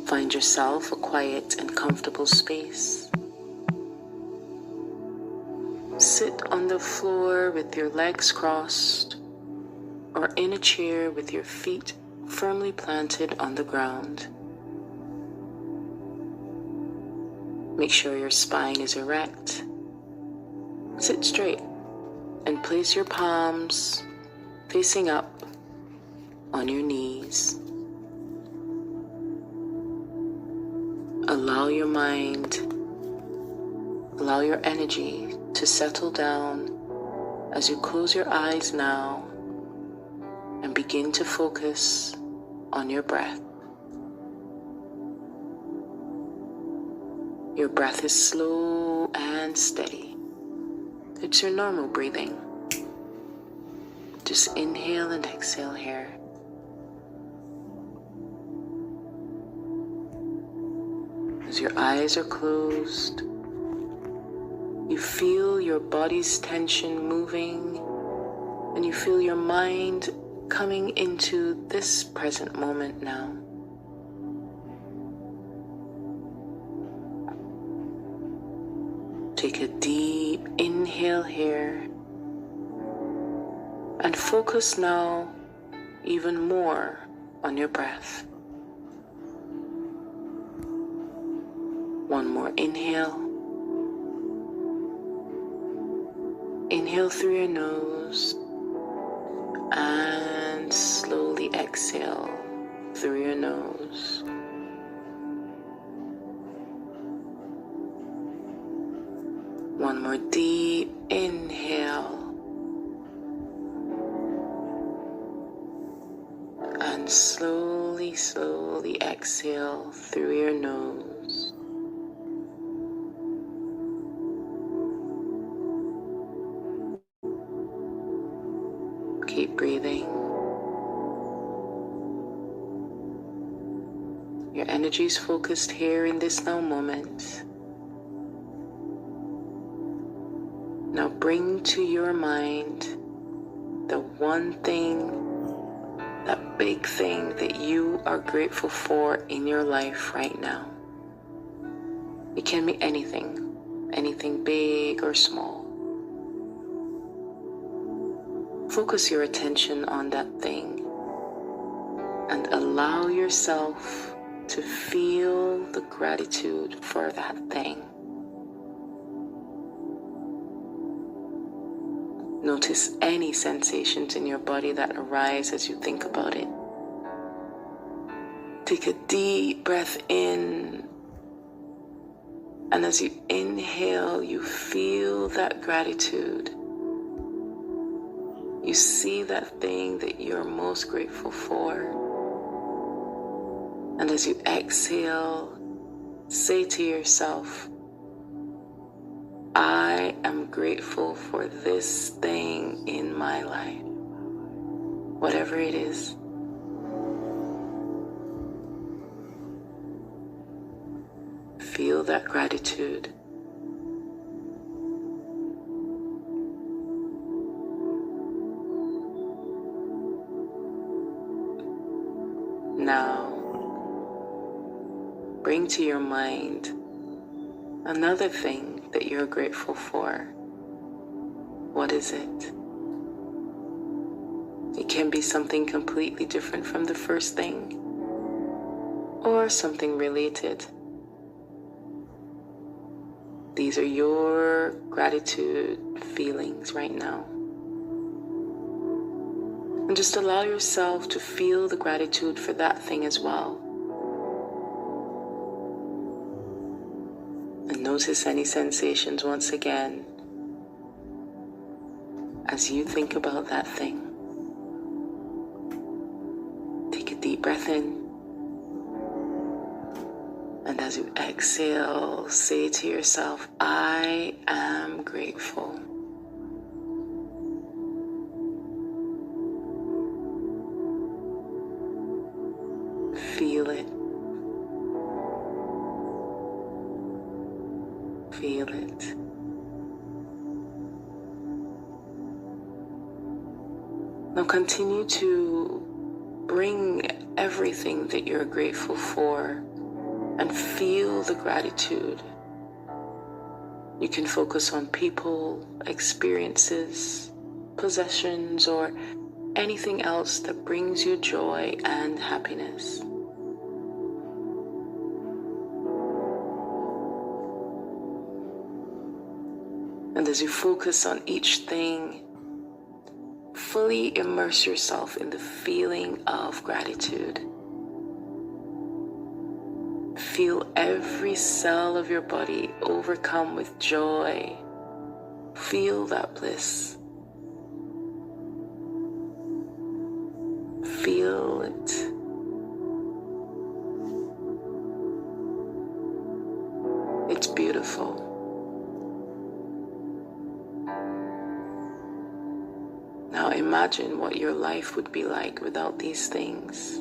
Find yourself a quiet and comfortable space. Sit on the floor with your legs crossed, or in a chair with your feet firmly planted on the ground. Make sure your spine is erect. Sit straight and place your palms facing up on your knees. Allow your mind, allow your energy to settle down as you close your eyes now and begin to focus on your breath. Your breath is slow and steady. It's your normal breathing. Just inhale and exhale here. As your eyes are closed, you feel your body's tension moving, and you feel your mind coming into this present moment now. Take a deep inhale here and focus now even more on your breath. One more inhale. Inhale through your nose and slowly exhale through your nose. One more deep inhale. And slowly, slowly exhale through your nose. Keep breathing. Your energy is focused here in this now moment. Now bring to your mind the one thing, that big thing that you are grateful for in your life right now. It can be anything big or small. Focus your attention on that thing and allow yourself to feel the gratitude for that thing. Notice any sensations in your body that arise as you think about it. Take a deep breath in, and as you inhale, you feel that gratitude. You see that thing that you're most grateful for. And as you exhale, say to yourself, I am grateful for this thing in my life, whatever it is. Feel that gratitude. now, bring to your mind another thing that you're grateful for. What is it? It can be something completely different from the first thing, or something related. These are your gratitude feelings right now. And just allow yourself to feel the gratitude for that thing as well. And notice any sensations once again as you think about that thing. Take a deep breath in. And as you exhale, say to yourself, I am grateful. Feel it. Feel it. Now continue to bring everything that you're grateful for and feel the gratitude. You can focus on people, experiences, possessions, or anything else that brings you joy and happiness. And as you focus on each thing, fully immerse yourself in the feeling of gratitude. Feel every cell of your body overcome with joy. Feel that bliss. Feel it. It's beautiful. Now imagine what your life would be like without these things.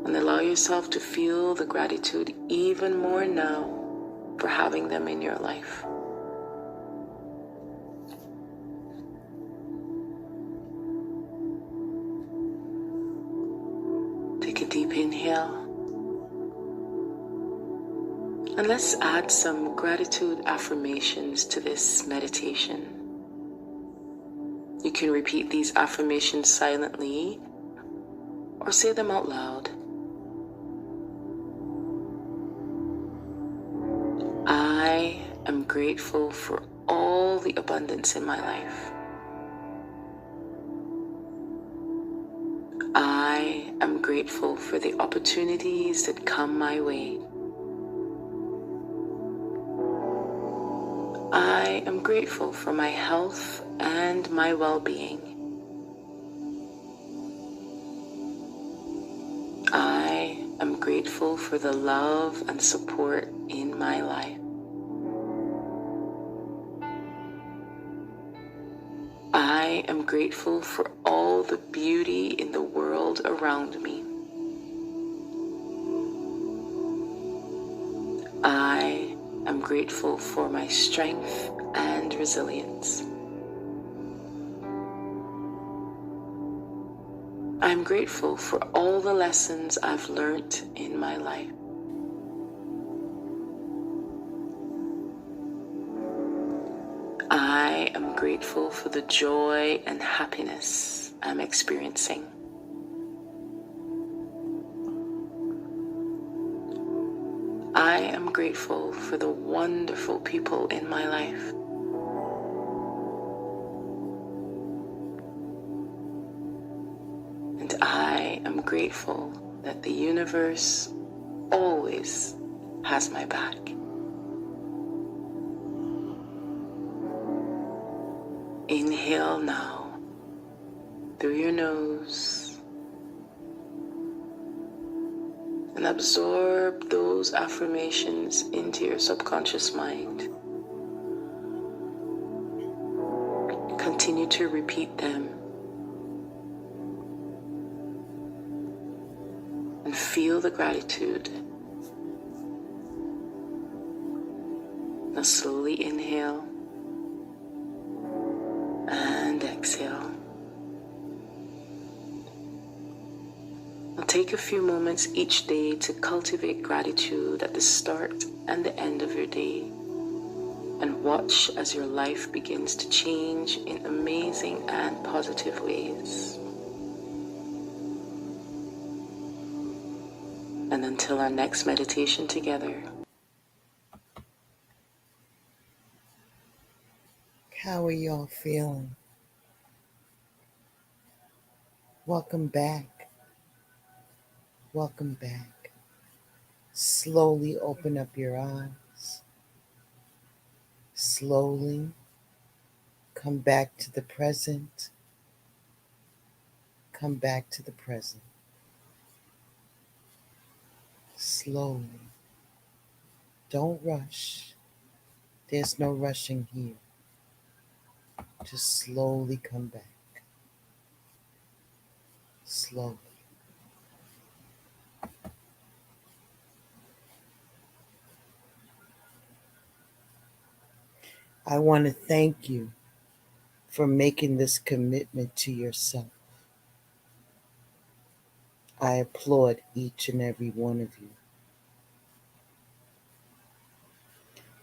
And allow yourself to feel the gratitude even more now for having them in your life. Take a deep inhale. And let's add some gratitude affirmations to this meditation. You can repeat these affirmations silently or say them out loud. I am grateful for all the abundance in my life. I am grateful for the opportunities that come my way. I am grateful for my health and my well-being. I am grateful for the love and support in my life. I am grateful for all the beauty in the world around me. I am grateful for my strength and resilience. I'm grateful for all the lessons I've learned in my life. I am grateful for the joy and happiness I'm experiencing. I am grateful for the wonderful people in my life. And I am grateful that the universe always has my back. Inhale now through your nose and absorb those affirmations into your subconscious mind. Continue to repeat them and feel the gratitude. Now slowly inhale and exhale. Take a few moments each day to cultivate gratitude at the start and the end of your day, and watch as your life begins to change in amazing and positive ways. And until our next meditation together, How are y'all feeling? Welcome back. Welcome back. Slowly open up your eyes. Slowly come back to the present. Come back to the present. Slowly. Don't rush. There's no rushing here. Just slowly come back. Slowly. I want to thank you for making this commitment to yourself. I applaud each and every one of you.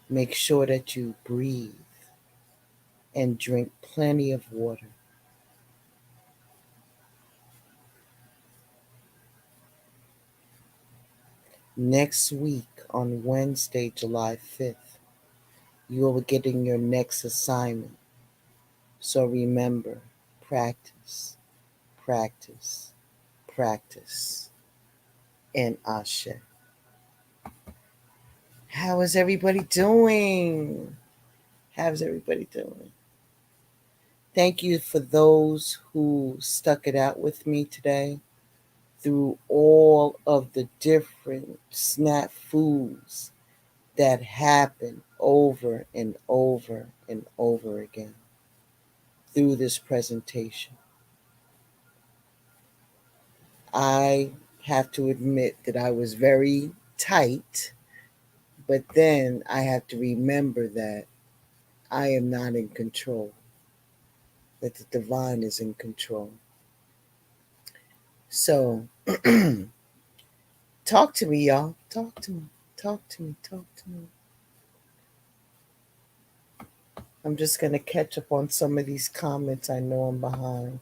Make sure that you breathe and drink plenty of water. Next week, on Wednesday, July 5th, you will be getting your next assignment. So remember, practice, practice, practice, and Ashe. How is everybody doing? How's everybody doing? Thank you for those who stuck it out with me today through all of the different snafus that happen over and over and over again through this presentation. I have to admit that I was very tight, but then I have to remember that I am not in control, that the divine is in control. So, talk to me, y'all. Talk to me. Talk to me. Talk to me. I'm just going to catch up on some of these comments. I know I'm behind,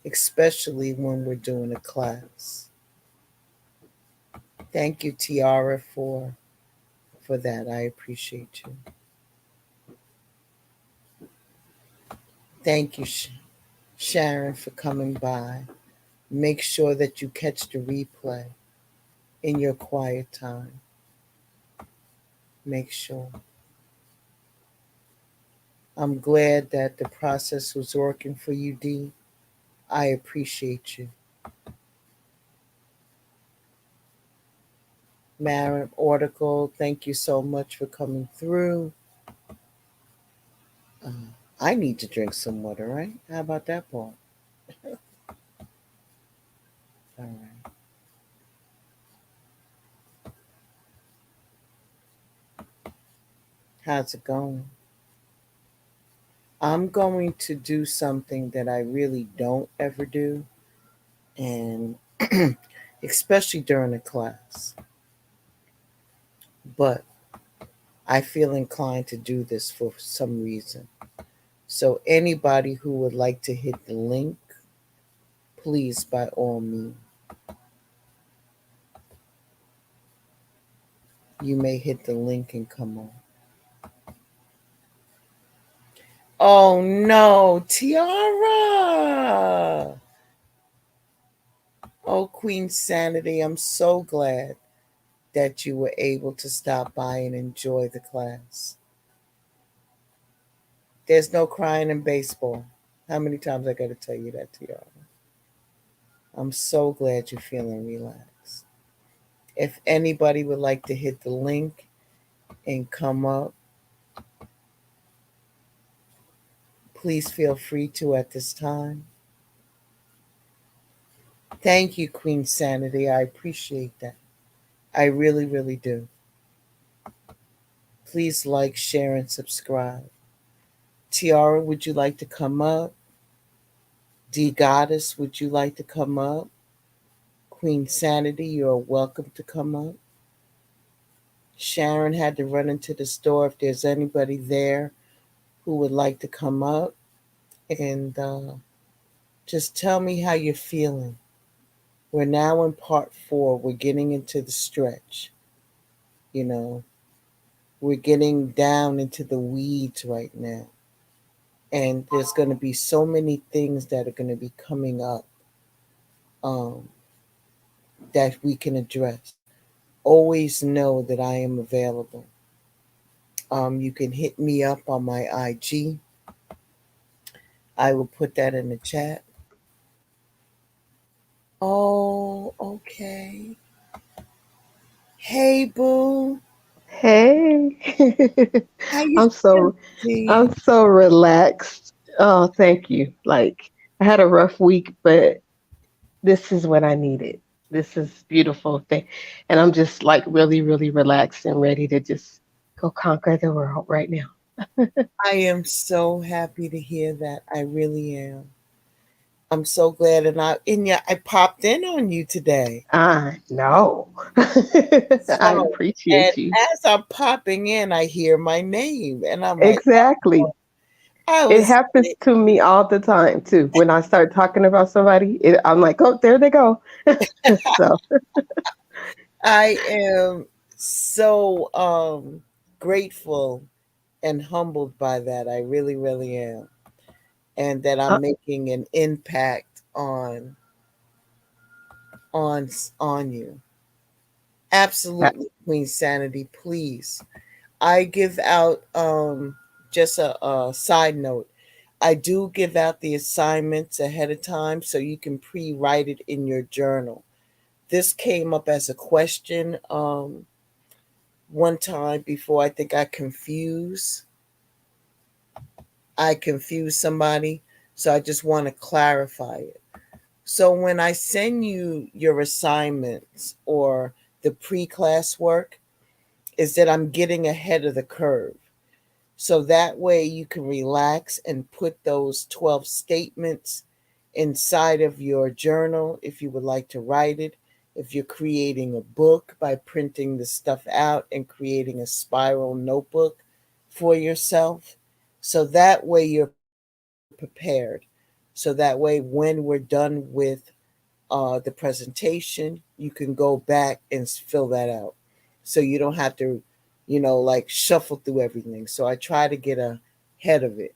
especially when we're doing a class. Thank you, Tiara, for that. I appreciate you. Thank you, Sharon, for coming by. Make sure that you catch the replay in your quiet time. Make sure. I'm glad that the process was working for you, Dee. I appreciate you. Madam Article, thank you so much for coming through. I need to drink some water, right? How about that part? All right. How's it going? I'm going to do something that I really don't ever do, and especially during a class. But I feel inclined to do this for some reason. So anybody who would like to hit the link, please, by all means, you may hit the link and come on. Oh no, Tiara! Oh, Queen Sanity, I'm so glad that you were able to stop by and enjoy the class. There's no crying in baseball. How many times I got to tell you that, Tiara? I'm so glad you're feeling relaxed. If anybody would like to hit the link and come up, please feel free to at this time. Thank you, Queen Sanity. I appreciate that. I really, really do. Please like, share, and subscribe. Tiara, would you like to come up? D Goddess, would you like to come up? Queen Sanity, you're welcome to come up. Sharon had to run into the store. If there's anybody there who would like to come up and just tell me how you're feeling. We're now in part 4. We're getting into the stretch. You know, we're getting down into the weeds right now. And there's going to be so many things that are going to be coming up um, that we can address. Always know that I am available. You can hit me up on my IG. I will put that in the chat. Oh, okay. Hey, boo. Hey, How you I'm feeling, so T? I'm so relaxed. Oh, thank you. Like I had a rough week, but this is what I needed. This is beautiful thing, and I'm just like really, really relaxed and ready to just go conquer the world right now. I am so happy to hear that. I really am. I'm so glad, and yeah, I popped in on you today. I know. I So, and appreciate you. as I'm popping in, I hear my name, and I'm like, Exactly. I It was, happens to me all the time too. When I start talking about somebody, I'm like, oh, there they go. So. I am so grateful and humbled by that. I really, really am, and that I'm making an impact on on you. Absolutely, Queen Sanity. Please, I give out just a side note. I do give out the assignments ahead of time so you can pre-write it in your journal. This came up as a question one time before. I think I confused somebody, so I just want to clarify it. So when I send you your assignments or the pre-class work, is that I'm getting ahead of the curve. So that way you can relax and put those 12 statements inside of your journal if you would like to write it. If you're creating a book by printing the stuff out and creating a spiral notebook for yourself. So that way you're prepared. So that way when we're done with the presentation, you can go back and fill that out. So you don't have to, like shuffle through everything. So I try to get ahead of it.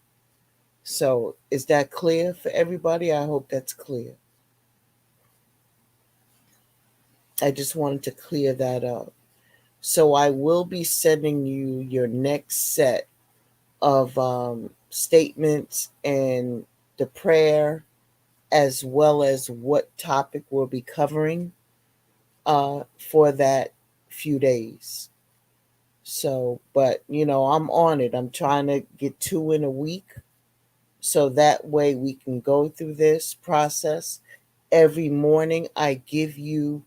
So is that clear for everybody? I hope that's clear. I just wanted to clear that up. So I will be sending you your next set of statements and the prayer, as well as what topic we'll be covering for that few days. So, but I'm on it. I'm trying to get 2 in a week. So that way we can go through this process. Every morning, I give you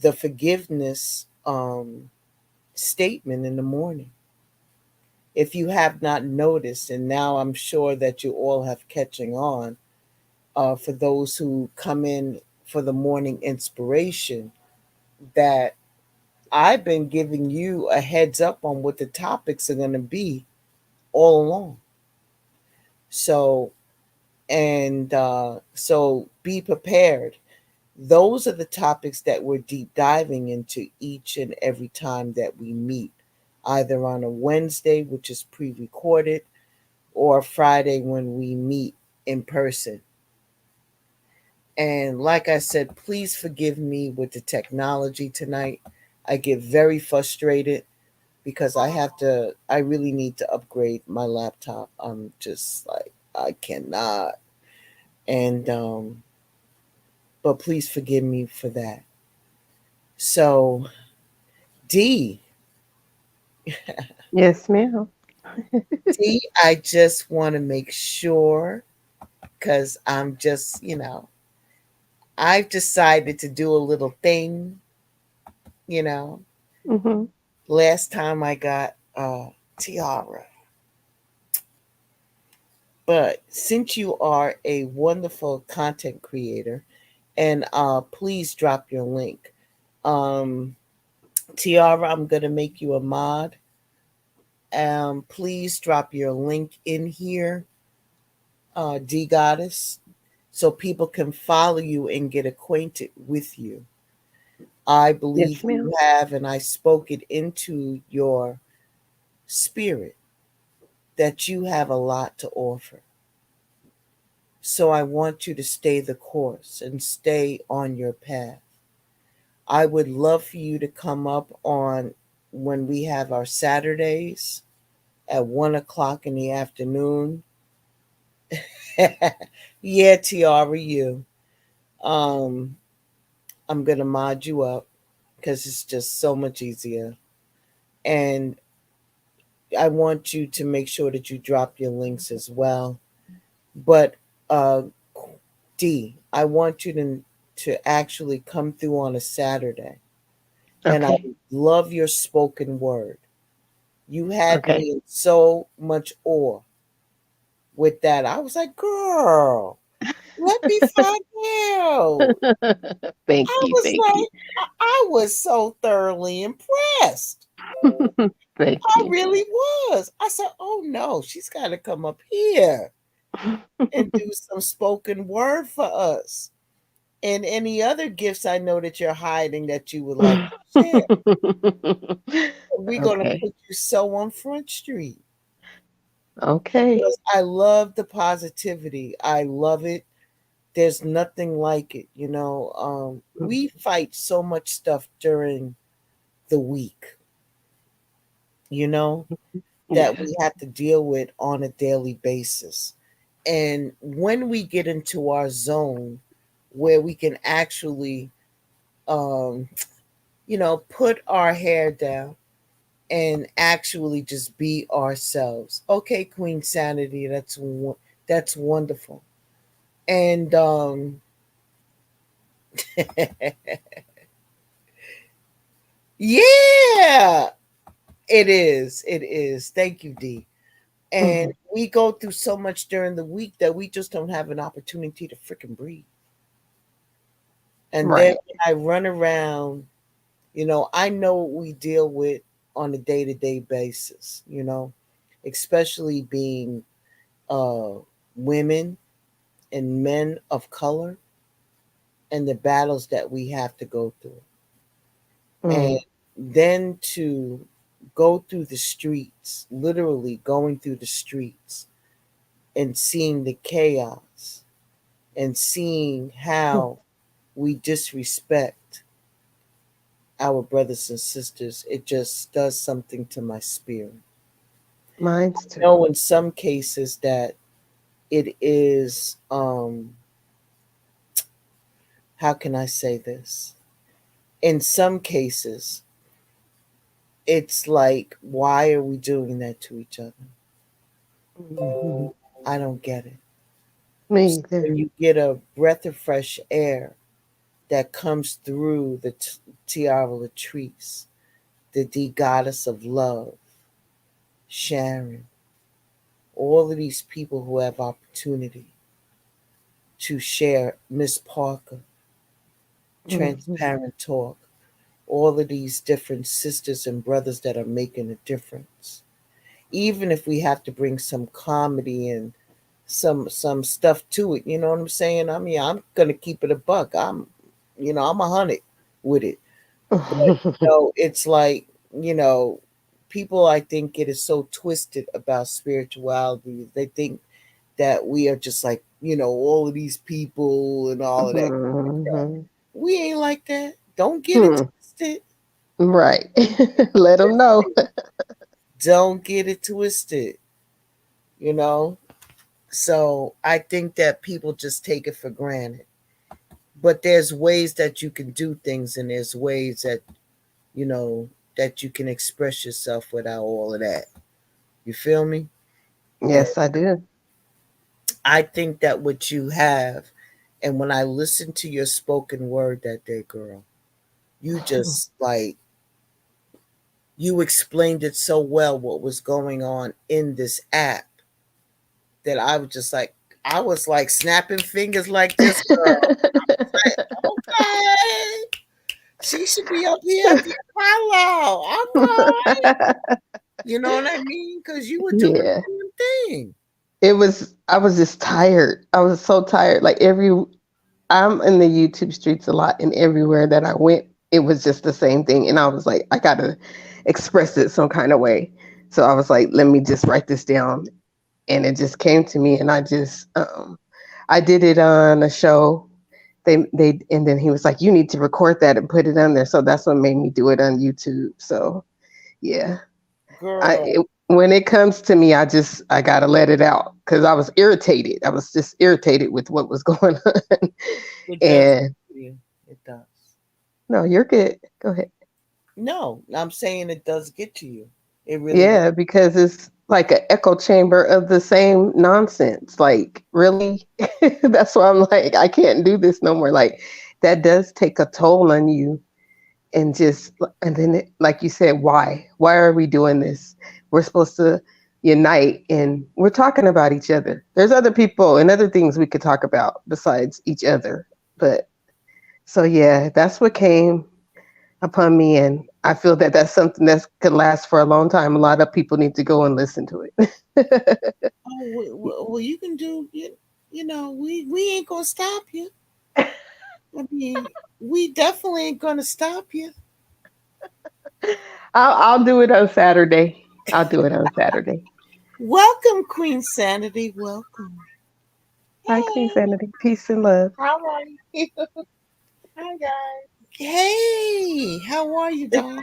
the forgiveness statement in the morning. If you have not noticed, and now I'm sure that you all have catching on, for those who come in for the morning inspiration, that I've been giving you a heads up on what the topics are going to be all along. So, and so be prepared. Those are the topics that we're deep diving into each and every time that we meet, either on a Wednesday, which is pre recorded, or Friday when we meet in person. And like I said, please forgive me with the technology tonight. I get very frustrated because I really need to upgrade my laptop. I'm just like, I cannot. And, but please forgive me for that. So, D, Yes, ma'am. I just want to make sure because I'm just, I've decided to do a little thing, you know. Hmm. Last time I got tiara. But since you are a wonderful content creator And please drop your link. Um, Tiara, I'm gonna make you a mod. Please drop your link in here, D Goddess, so people can follow you and get acquainted with you. I believe Yes, you ma'am. have, and I spoke it into your spirit that you have a lot to offer. So I want you to stay the course and stay on your path. I would love for you to come up on when we have our Saturdays at 1 o'clock in the afternoon. Yeah, Tiara, you. Um, I'm gonna mod you up because it's just so much easier. And I want you to make sure that you drop your links as well. But uh, D, I want you to actually come through on a Saturday, and I Okay. love your spoken word. You had Okay. me in so much awe with that. I was like, girl, let me find out. Thank I you. was Thank you. like, I was so thoroughly impressed. Thank I you. really was. I said, oh no, she's got to come up here and do some spoken word for us. And any other gifts I know that you're hiding that you would like to share. We're going to Okay. put you so on Front Street. Okay. Because I love the positivity. I love it. There's nothing like it. We fight so much stuff during the week, you know, that Yes. we have to deal with on a daily basis. And when we get into our zone where we can actually, um, put our hair down and actually just be ourselves. Okay, Queen Sanity, that's wonderful. And yeah, it is. It is. Thank you, D. And Mhm. we go through so much during the week that we just don't have an opportunity to freaking breathe. And then Right. when I run around, I know what we deal with on a day-to-day basis, especially being uh women and men of color and the battles that we have to go through. And Mm. then to go through the streets, literally going through the streets and seeing the chaos and seeing how we disrespect our brothers and sisters, it just does something to my spirit. Mine's I too. know in some cases that it is, how can I say this? In some cases, it's like, why are we doing that to each other? Mhm. I don't get it. Me So either. when you get a breath of fresh air that comes through the Tiara Latrice, the goddess of love, Sharon, all of these people who have opportunity to share, Miss Parker, Mhm. transparent talk, all of these different sisters and brothers that are making a difference. Even if we have to bring some comedy and some stuff to it, you know what I'm saying? I mean, I'm gonna keep it a buck. I'm 100 with it. But it's like, you know, people I think get it so twisted about spirituality. They think that we are just like, all of these people and all of that. Mhm. We ain't like that. Don't get it Hmm. twisted. Right. Let them know. Don't get it twisted, you know? So I think that people just take it for granted. But there's ways that you can do things, and there's ways you know, that you can express yourself without all of that. You feel me? And Yes, I do. I think that what you have, and when I listened to your spoken word that day, girl, you just like, you explained it so well what was going on in this app that I was just like, I was like snapping fingers like this girl. Like, okay, she should be up here at the Apollo. All right, you know what I mean? Because you were doing Yeah. the damn thing. I was just tired. I was so tired. I'm in the YouTube streets a lot, and everywhere that I went, it was just the same thing. And I was like, I gotta express it some kind of way. So I was like, let me just write this down. And it just came to me, and I did it on a show. And then he was like, you need to record that and put it on there. So that's what made me do it on YouTube. So yeah. Girl, When it comes to me, I gotta let it out because I was irritated. I was just irritated with what was going on. it does And get to you. It does. no, you're good. Go ahead. No, I'm saying it does get to you. It really does. Yeah, because it's like an echo chamber of the same nonsense. Like, really? That's why I'm like, I can't do this no more. Like, that does take a toll on you. And then, like you said, why? Why are we doing this? We're supposed to unite and we're talking about each other. There's other people and other things we could talk about besides each other. But so, yeah, that's what came upon me. And I feel that that's something that could last for a long time. A lot of people need to go and listen to it. Oh, well, you can do, you know, we ain't gonna stop you. I mean, we definitely ain't gonna stop you. I'll do it on Saturday. I'll do it on Saturday. Welcome, Queen Sanity. Welcome. Hi, Queen Hey, Sanity. Peace and love. How are you? Hi guys. hey, how are you, darling?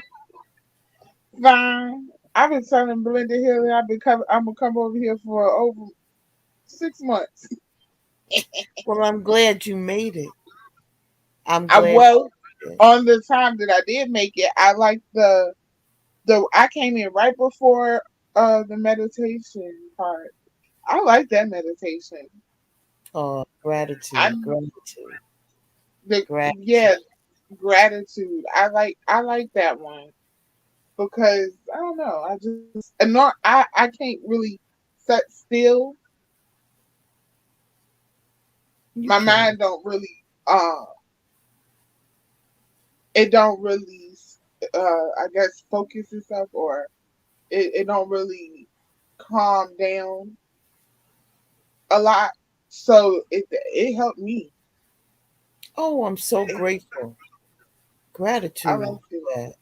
Fine. I've been telling Belinda Hill I'm gonna come over here for over 6 months. Well, I'm glad you made it. I'm I glad. well You did. on the time that I did make it, I like the I came in right before the meditation part. I like that meditation. Oh, I gratitude, gratitude, the gratitude. yeah, gratitude. I like that one because I don't know. I just and not I can't really sit still. You My can. mind don't really it don't really I guess focus itself or it don't really calm down a lot. So it helped me. Oh, I'm so It, grateful. I Gratitude like it. for that.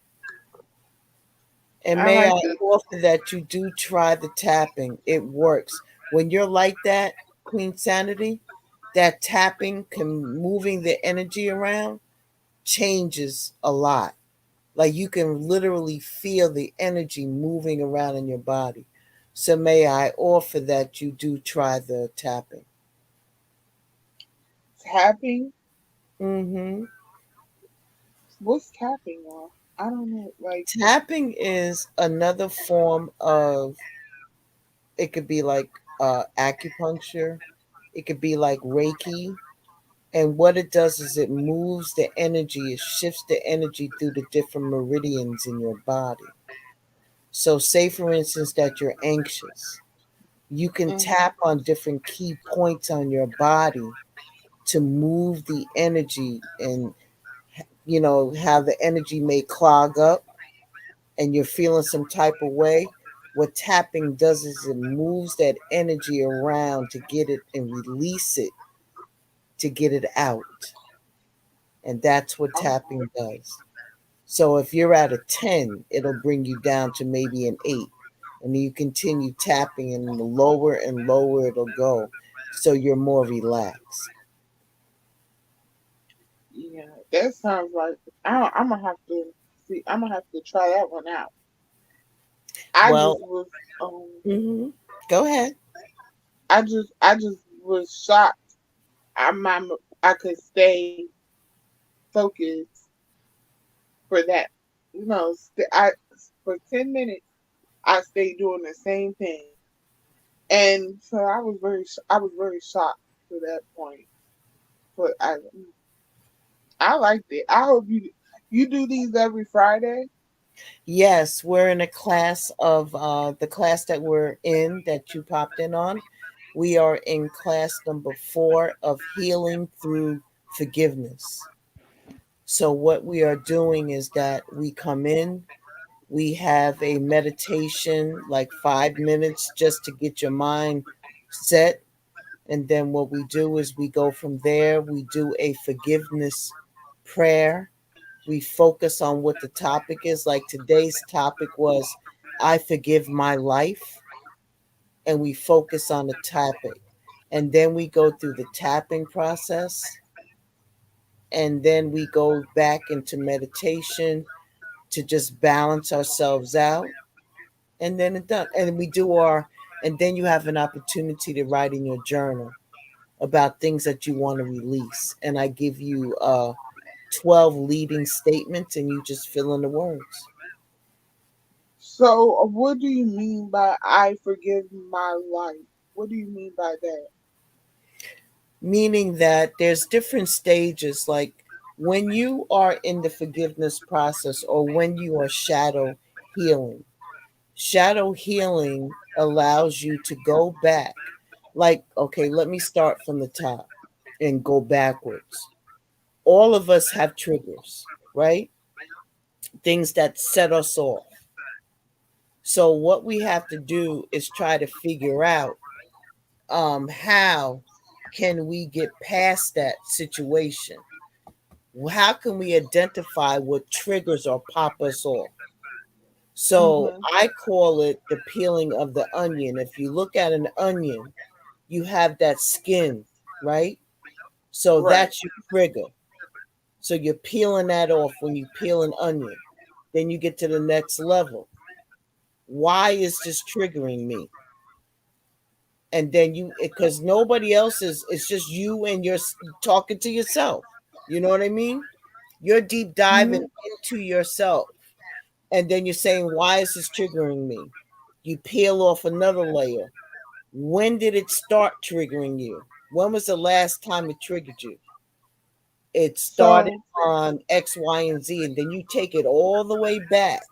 And I may like I it. offer that you do try the tapping. It works. When you're like that, Queen Sanity, that tapping can moving the energy around changes a lot. Like you can literally feel the energy moving around in your body. So may I offer that you do try the tapping. Tapping. Mm-hmm. What's tapping on? I don't know. Like Tapping is another form of, it could be like acupuncture, it could be like Reiki. And what it does is it moves the energy, it shifts the energy through the different meridians in your body. So, say for instance that you're anxious, you can mhm. tap on different key points on your body to move the energy and, how the energy may clog up and you're feeling some type of way. What tapping does is it moves that energy around to get it and release it, to get it out. And that's what Oh, tapping does. So if you're at a 10, it'll bring you down to maybe an 8. And you continue tapping, and the lower and lower it'll go. So you're more relaxed. yeah. That sounds like I'm gonna have to see. I'm gonna have to try that one out. I Well, just was um. hmm go ahead. I just was shocked. I could stay focused for that. I for 10 minutes I stayed doing the same thing, and so I was very shocked to that point. But I liked it. I hope you do these every Friday. Yes, we're in a class of the class that we're in that you popped in on. We are in class number 4 of healing through forgiveness. So, what we are doing is that we come in, we have a meditation, like 5 minutes, just to get your mind set. And then what we do is we go from there, we do a forgiveness prayer. We focus on what the topic is. Like today's topic was, I forgive my life. And we focus on the topic. And then we go through the tapping process. And then we go back into meditation to just balance ourselves out. And then it's done. And we do our, and then you have an opportunity to write in your journal about things that you want to release. And I give you 12 leading statements and you just fill in the words. So, what do you mean by I forgive my life? What do you mean by that? Meaning that there's different stages. Like when you are in the forgiveness process or when you are healing, shadow healing allows you to go back. Like, okay, let me start from the top and go backwards. All of us have triggers, right? Things that set us off. So what we have to do is try to figure out how can we get past that situation? How can we identify what triggers or pop us off? So Mm-hmm. I call it the peeling of the onion. If you look at an onion, you have that skin, right? So Right. that's your trigger. So you're peeling that off when you peel an onion. Then you get to the next level. Why is this triggering me? And then you, because nobody else is, it's just you and you're talking to yourself. You know what I mean? You're deep diving Mm-hmm. into yourself. And then you're saying, why is this triggering me? You peel off another layer. When did it start triggering you? When was the last time it triggered you? It started So, on X, Y, and Z. And then you take it all the way back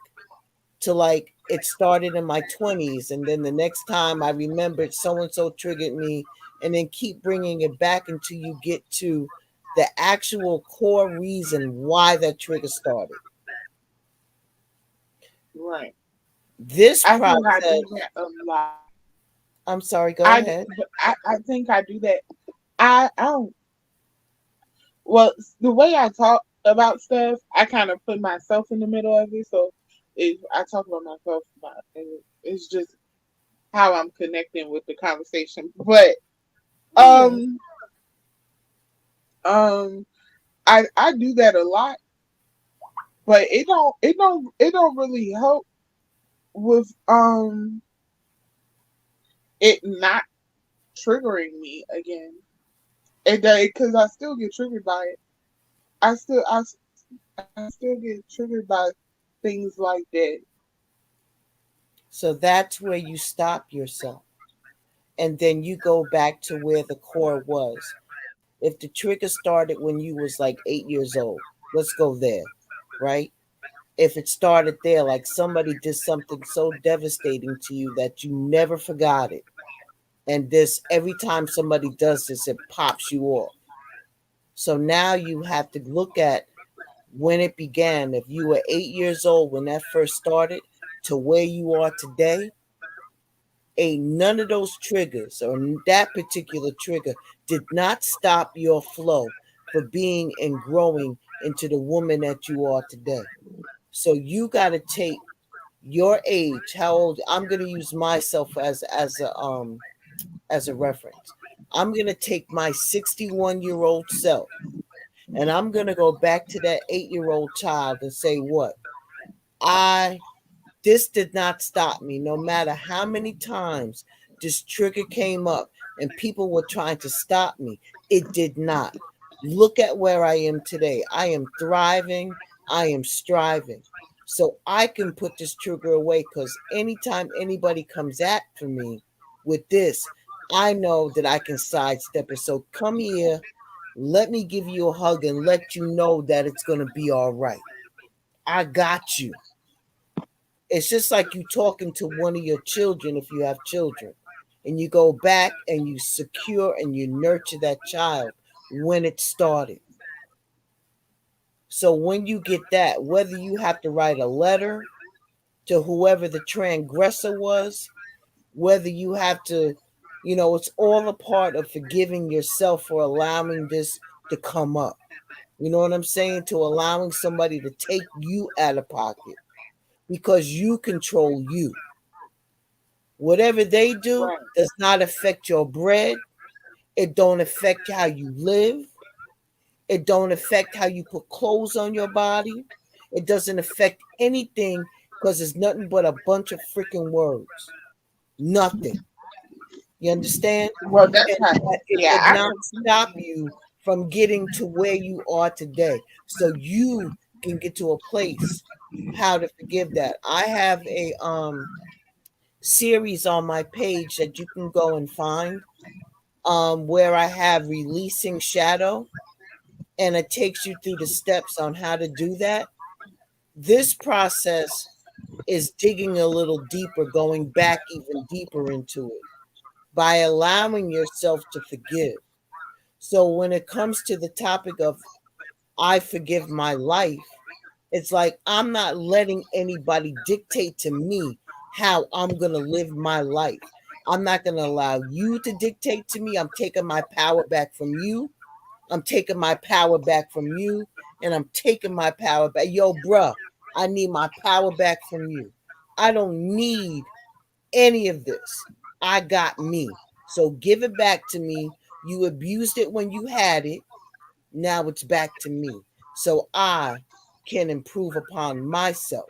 to like it started in my 20s. And then the next time I remembered so and so triggered me. And then keep bringing it back until you get to the actual core reason why that trigger started. right. This I think I process, do that a lot. I'm sorry, go ahead. I think I do that. I don't. Well, the way I talk about stuff, I kind of put myself in the middle of it. So if I talk about myself, it's just how I'm connecting with the conversation. But Yeah. um um I do that a lot, but it don't really help with it not triggering me again. It does because I still get triggered by it. I still get triggered by things like that. So that's where you stop yourself. And then you go back to where the core was. If the trigger started when you was like 8 years old, let's go there, right? If it started there, like somebody did something so devastating to you that you never forgot it. And this, every time somebody does this, it pops you off. So now you have to look at when it began. If you were 8 years old when that first started to where you are today, ain't none of those triggers or that particular trigger did not stop your flow for being and growing into the woman that you are today. So you got to take your age, how old. I'm going to use myself as a reference. I'm going to take my 61-year-old self and I'm going to go back to that 8-year-old child and say what? I This did not stop me, no matter how many times this trigger came up and people were trying to stop me. It did not. Look at where I am today. I am thriving. I am striving. So I can put this trigger away because anytime anybody comes at for me with this, I know that I can sidestep it. So come here, let me give you a hug and let you know that it's going to be all right. I got you. It's just like you talking to one of your children if you have children. and you go back and you secure and you nurture that child when it started. So when you get that, whether you have to write a letter to whoever the transgressor was, whether you have to, it's all a part of forgiving yourself for allowing this to come up. You know what I'm saying? To allowing somebody to take you out of pocket because you control you. Whatever they do Right. does not affect your bread. It don't affect how you live. It don't affect how you put clothes on your body. It doesn't affect anything because it's nothing but a bunch of freaking words. Nothing. You understand? Well, that's And how. it Yeah, did I not can. stop you from getting to where you are today. So you can get to a place how to forgive that. I have a series on my page that you can go and find where I have releasing shadow, and it takes you through the steps on how to do that. This process is digging a little deeper, going back even deeper into it by allowing yourself to forgive. So when it comes to the topic of I forgive my life, it's like I'm not letting anybody dictate to me how I'm going to live my life. I'm not going to allow you to dictate to me. I'm taking my power back from you. I'm taking my power back from you. And I'm taking my power back. Yo, bruh, I need my power back from you. I don't need any of this. I got me. So give it back to me. You abused it when you had it. Now it's back to me. So I can improve upon myself.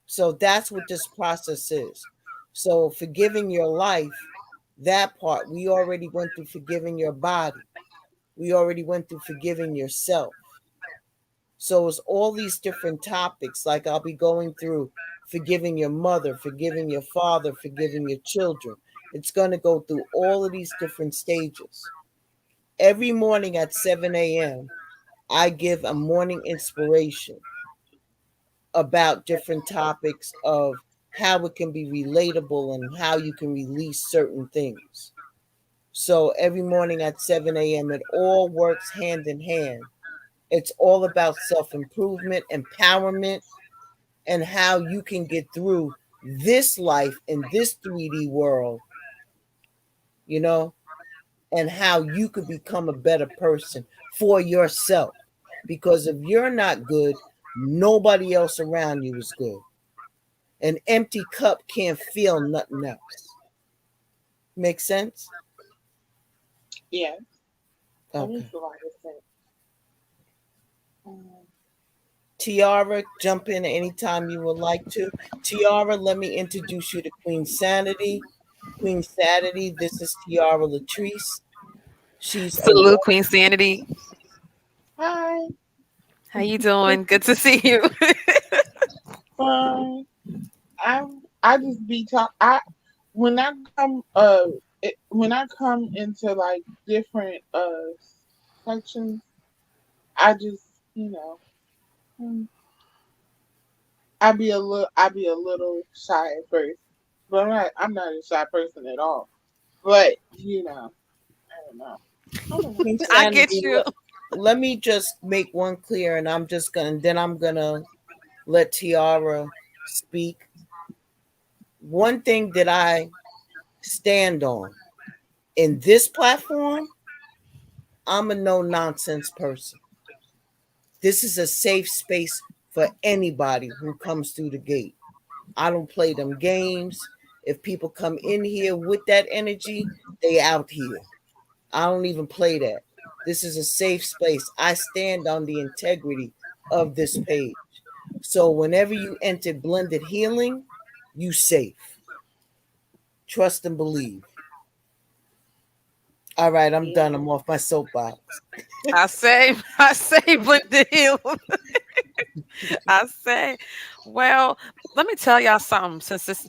So that's what this process is. So forgiving your life, that part, we already went through forgiving your body. We already went through forgiving yourself. So it's all these different topics. Like I'll be going through forgiving your mother, forgiving your father, forgiving your children. It's going to go through all of these different stages. Every morning at 7 a.m., I give a morning inspiration about different topics of how it can be relatable and how you can release certain things. So every morning at 7 a.m., it all works hand in hand. It's all about self improvement, empowerment, and how you can get through this life in this 3D world, you know, and how you could become a better person for yourself. Because if you're not good, nobody else around you is good. An empty cup can't feel nothing else. Make sense? Yeah, that Okay. makes a lot of sense. Um, Tiara, jump in anytime you would like to. Tiara, let me introduce you to Queen Sanity. Queen Sanity, this is Tiara Latrice. She's a Salute, Queen Sanity. Hi. How you doing? Good to see you. Fine. I just be talk. I when I come when I come into like different sections, I just hmm, I be a little shy at first, but I'm not a shy person at all. But I don't know. I don't know. Queen I get Sanity. you. Let me just make one clear, and I'm gonna let Tiara speak. One thing that I stand on in this platform, I'm a no nonsense person. This is a safe space for anybody who comes through the gate. I don't play them games. If people come in here with that energy, they out here. I don't even play that. This is a safe space. I stand on the integrity of this page. So whenever you enter blended healing, you safe. Trust and believe. All right, I'm Yeah. done. I'm off my soapbox. I say, Blended Hill. I say, well, let me tell y'all something. Since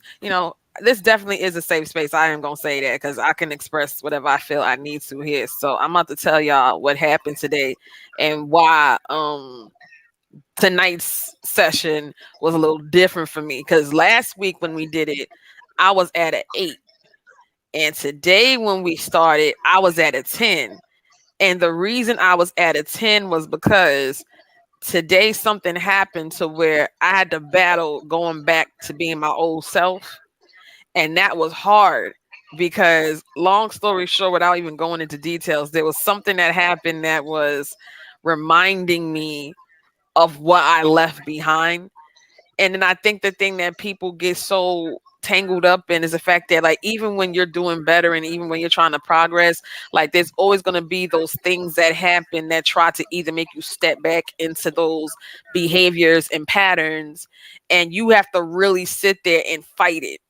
this definitely is a safe space. I am gonna say that because I can express whatever I feel I need to here. So I'm about to tell y'all what happened today and why tonight's session was a little different for me. Because last week when we did it, I was at an 8. And today when we started, I was at a 10. And the reason I was at a 10 was because today something happened to where I had to battle going back to being my old self. And that was hard because, long story short, without even going into details, there was something that happened that was reminding me of what I left behind. And then I think the thing that people get so tangled up in is the fact that, like, even when you're doing better and even when you're trying to progress, like, there's always going to be those things that happen that try to either make you step back into those behaviors and patterns, and you have to really sit there and fight it.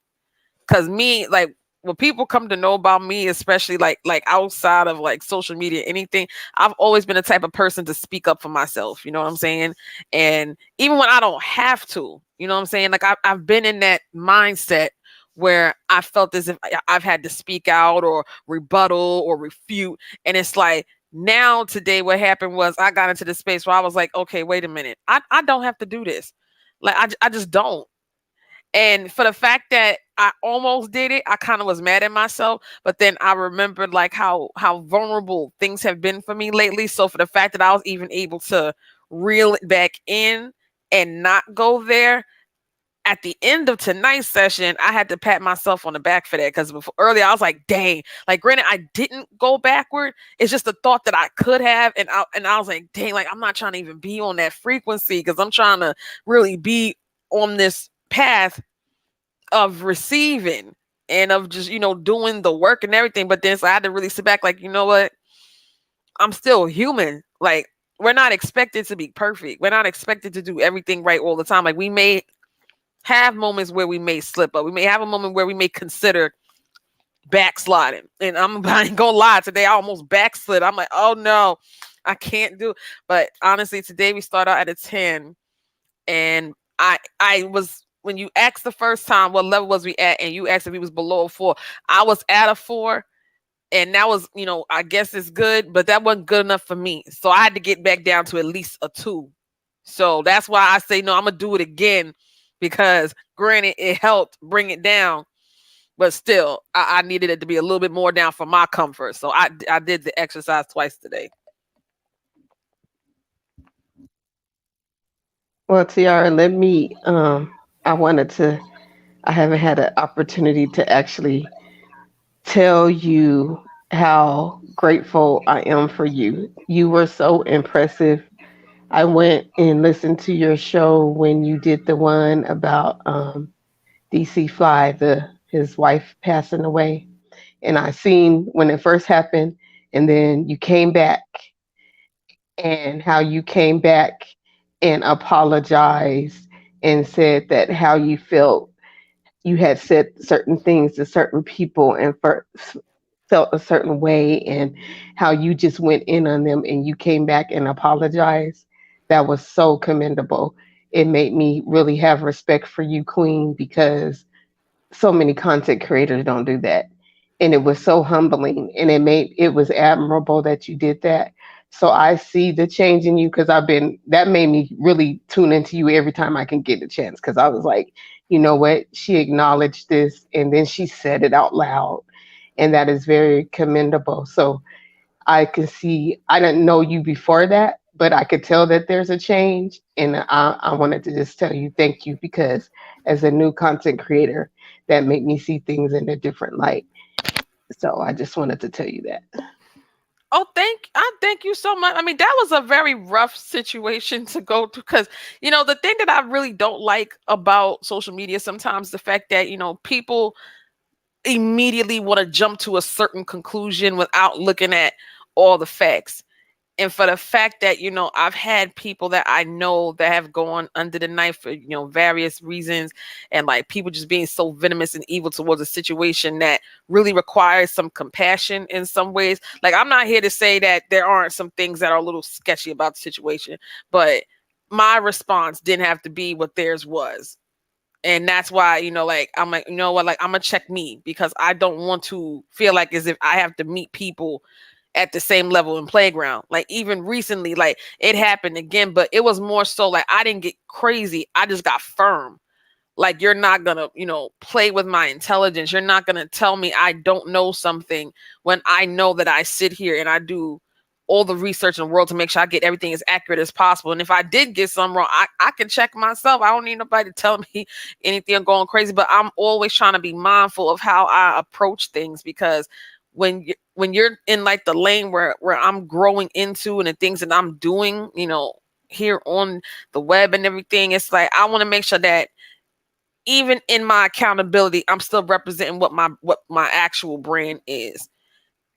Because me, like, when people come to know about me, especially like outside of like social media, anything, I've always been the type of person to speak up for myself. You know what I'm saying? And even when I don't have to, you know what I'm saying? Like, I've been in that mindset where I felt as if I've had to speak out or rebuttal or refute. And it's like, now today what happened was I got into the space where I was like, okay, wait a minute. I don't have to do this. Like, I just don't. And for the fact that I almost did it, I kind of was mad at myself. But then I remembered like how vulnerable things have been for me lately. So for the fact that I was even able to reel it back in and not go there, at the end of tonight's session, I had to pat myself on the back for that, because earlier I was like, dang, like, granted, I didn't go backward. It's just the thought that I could have. And I was like, dang, like, I'm not trying to even be on that frequency, because I'm trying to really be on this path of receiving and of just, doing the work and everything. But then so I had to really sit back, like, you know what? I'm still human. Like, we're not expected to be perfect. We're not expected to do everything right all the time. Like, we may have moments where we may slip up. We may have a moment where we may consider backsliding. And I ain't gonna lie, today I almost backslid. I'm like, oh no, I can't do it. But honestly, today we start out at a 10. And I was, when you asked the first time what level was we at, and you asked if we was below a 4, I was at a 4. And that was, I guess it's good, but that wasn't good enough for me. So I had to get back down to at least a 2. So that's why I say, no, I'm going to do it again, because granted, it helped bring it down, but still, I needed it to be a little bit more down for my comfort. So I did the exercise twice today. Well, Tiara, I haven't had an opportunity to actually tell you how grateful I am for you. You were so impressive. I went and listened to your show when you did the one about DC Fly, his wife passing away. And I seen when it first happened, and then you came back, and how you came back and apologized and said that how you felt you had said certain things to certain people and felt a certain way, and how you just went in on them and you came back and apologized. That was so commendable. It made me really have respect for you, Queen, because so many content creators don't do that. And it was so humbling, and it was admirable that you did that. So I see the change in you, because that made me really tune into you every time I can get a chance, because I was like, you know what? She acknowledged this and then she said it out loud. And that is very commendable. So I didn't know you before that, but I could tell that there's a change. And I wanted to just tell you thank you, because as a new content creator, that made me see things in a different light. So I just wanted to tell you that. Oh, thank you so much. I mean, that was a very rough situation to go through, because, the thing that I really don't like about social media sometimes, the fact that, people immediately want to jump to a certain conclusion without looking at all the facts. And for the fact that, I've had people that I know that have gone under the knife for, various reasons, and like people just being so venomous and evil towards a situation that really requires some compassion in some ways. Like, I'm not here to say that there aren't some things that are a little sketchy about the situation, but my response didn't have to be what theirs was. And that's why, like, I'm like, you know what, like, I'm gonna check me, because I don't want to feel like as if I have to meet people at the same level in playground. Like, even recently, like, it happened again, but it was more so like I didn't get crazy. I just got firm. Like, you're not gonna, play with my intelligence. You're not gonna tell me I don't know something when I know that I sit here and I do all the research in the world to make sure I get everything as accurate as possible. And if I did get something wrong, I can check myself. I don't need nobody to tell me anything. I'm going crazy, but I'm always trying to be mindful of how I approach things, because when you're in like the lane where I'm growing into, and the things that I'm doing, here on the web and everything, it's like I want to make sure that even in my accountability, I'm still representing what my actual brand is.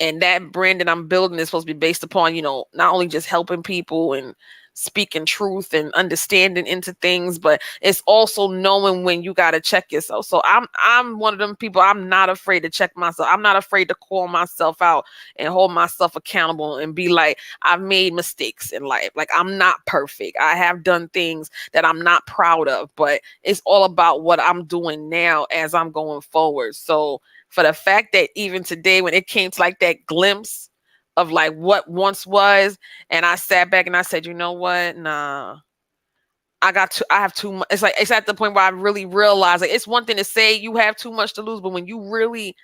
And that brand that I'm building is supposed to be based upon, not only just helping people and speaking truth and understanding into things, but it's also knowing when you got to check yourself. So I'm one of them people. I'm not afraid to check myself. I'm not afraid to call myself out and hold myself accountable and be like, I've made mistakes in life. Like, I'm not perfect. I have done things that I'm not proud of, but it's all about what I'm doing now as I'm going forward. So for the fact that even today, when it came to like that glimpse of like what once was, and I sat back and I said, you know what? Nah, I have too much. It's at the point where I really realize, like, it's one thing to say you have too much to lose, but when you really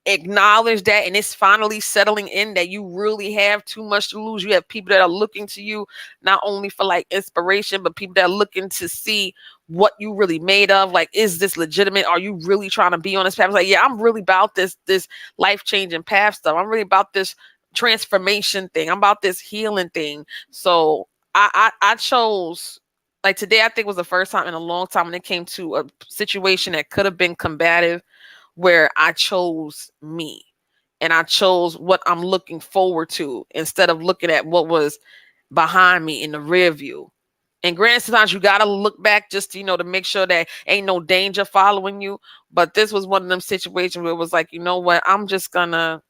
acknowledge that and it's finally settling in that you really have too much to lose, you have people that are looking to you not only for like inspiration, but people that are looking to see what you really made of. Like, is this legitimate? Are you really trying to be on this path? It's like, yeah, I'm really about this life-changing path stuff. I'm really about this transformation thing. I'm about this healing thing. So I chose, like, today I think was the first time in a long time when it came to a situation that could have been combative, where I chose me and I chose what I'm looking forward to instead of looking at what was behind me in the rear view. And granted, sometimes you gotta look back just to make sure that ain't no danger following you. But this was one of them situations where it was like, you know what, I'm gonna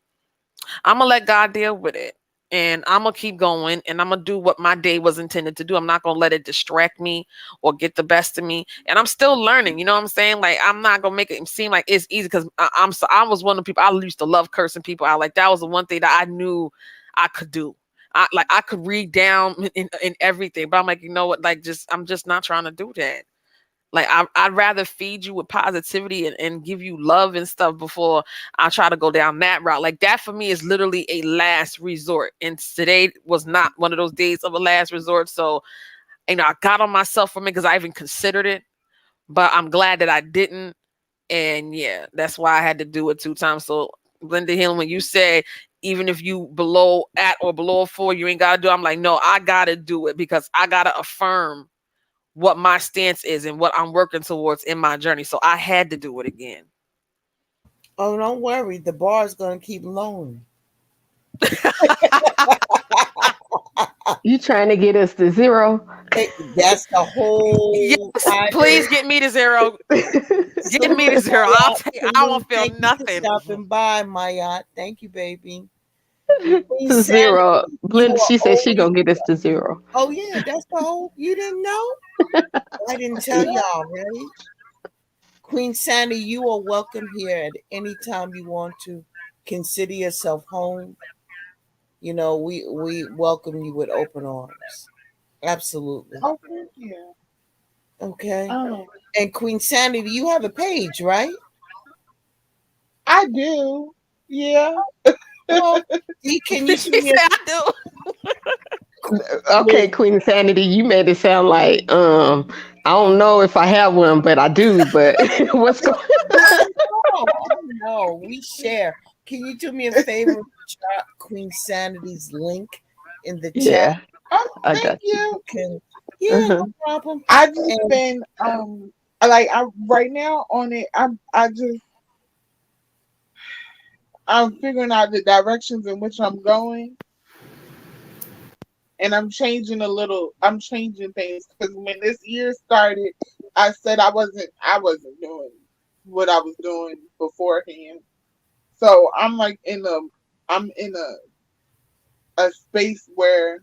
let God deal with it. And I'm gonna keep going and I'm gonna do what my day was intended to do. I'm not gonna let it distract me or get the best of me. And I'm still learning, you know what I'm saying? Like, I'm not gonna make it seem like it's easy, because I was one of the people, I used to love cursing people out. Like, that was the one thing that I knew I could do. I could read down in everything, but I'm like, you know what? Like, I'm just not trying to do that. Like, I'd rather feed you with positivity and give you love and stuff before I try to go down that route. Like, that for me is literally a last resort. And today was not one of those days of a last resort. So, I got on myself for me because I even considered it, but I'm glad that I didn't. And yeah, that's why I had to do it 2 times. So, Linda Hill, when you said, even if you at or below 4, you ain't got to do it, I'm like, no, I got to do it because I got to affirm what my stance is and what I'm working towards in my journey. So I had to do it again. Oh, don't worry. The bar is going to keep lowering. You trying to get us to 0? That's the whole. Yes, please get me to 0. Get me to 0. I won't feel nothing. Stopping by, Maya. Thank you, baby. To 0. Linda, she said she gonna get us to 0. Oh yeah, that's the whole. You didn't know? I didn't tell y'all, right? Queen Sandy, you are welcome here at any time you want to. Consider yourself home. We welcome you with open arms. Absolutely. Oh, thank you. Okay. Oh, And Queen Sandy, you have a page, right? I do. Yeah. Well, can you She said I do. Okay, Queen Sanity, you made it sound like I don't know if I have one, but I do. But what's going on? No, we share. Can you do me a favor? Drop Queen Sanity's link in the chat. Yeah, Oh, I thank got you. Yeah, no problem. I just been like right now on it. I'm figuring out the directions in which I'm going, and I'm changing things because when this year started, I said I wasn't doing what I was doing beforehand. So I'm in a space where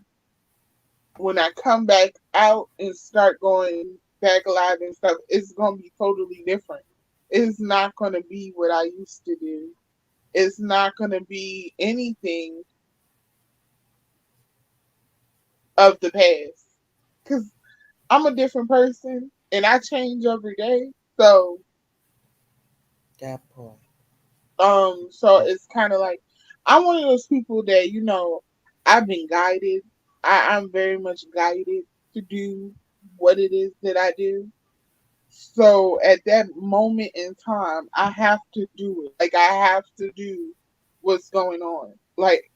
when I come back out and start going back live and stuff, it's gonna be totally different. It's not gonna be what I used to do. It's not gonna be anything of the past. Cause I'm a different person and I change every day. So That part. so it's kind of like I'm one of those people that I've been guided. I'm very much guided to do what it is that I do. So at that moment in time, I have to do it. Like I have to do what's going on. Like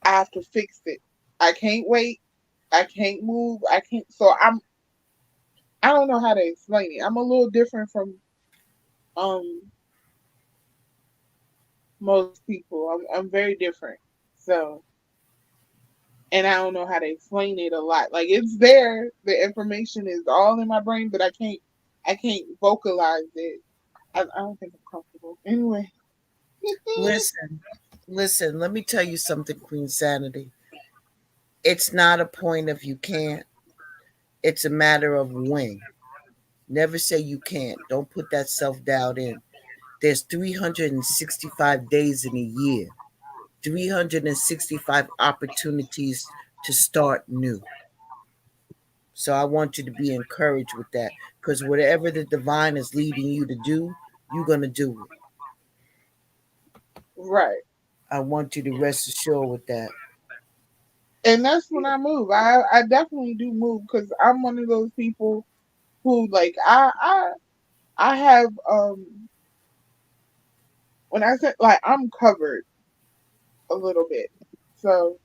I have to fix it. I can't wait. I can't move. I can't. So I don't know how to explain it. I'm a little different from um most people. I'm very different. So, and I don't know how to explain it a lot. Like it's there. The information is all in my brain, but I can't vocalize it. I don't think I'm comfortable. Anyway. Listen, let me tell you something, Queen Sanity. It's not a point of you can't, it's a matter of when. Never say you can't. Don't put that self doubt in. There's 365 days in a year, 365 opportunities to start new. So I want you to be encouraged with that because whatever the divine is leading you to do, you're going to do it. Right. I want you to rest assured with that. And that's when I move. I definitely do move because I'm one of those people who like I have when I said like I'm covered a little bit. So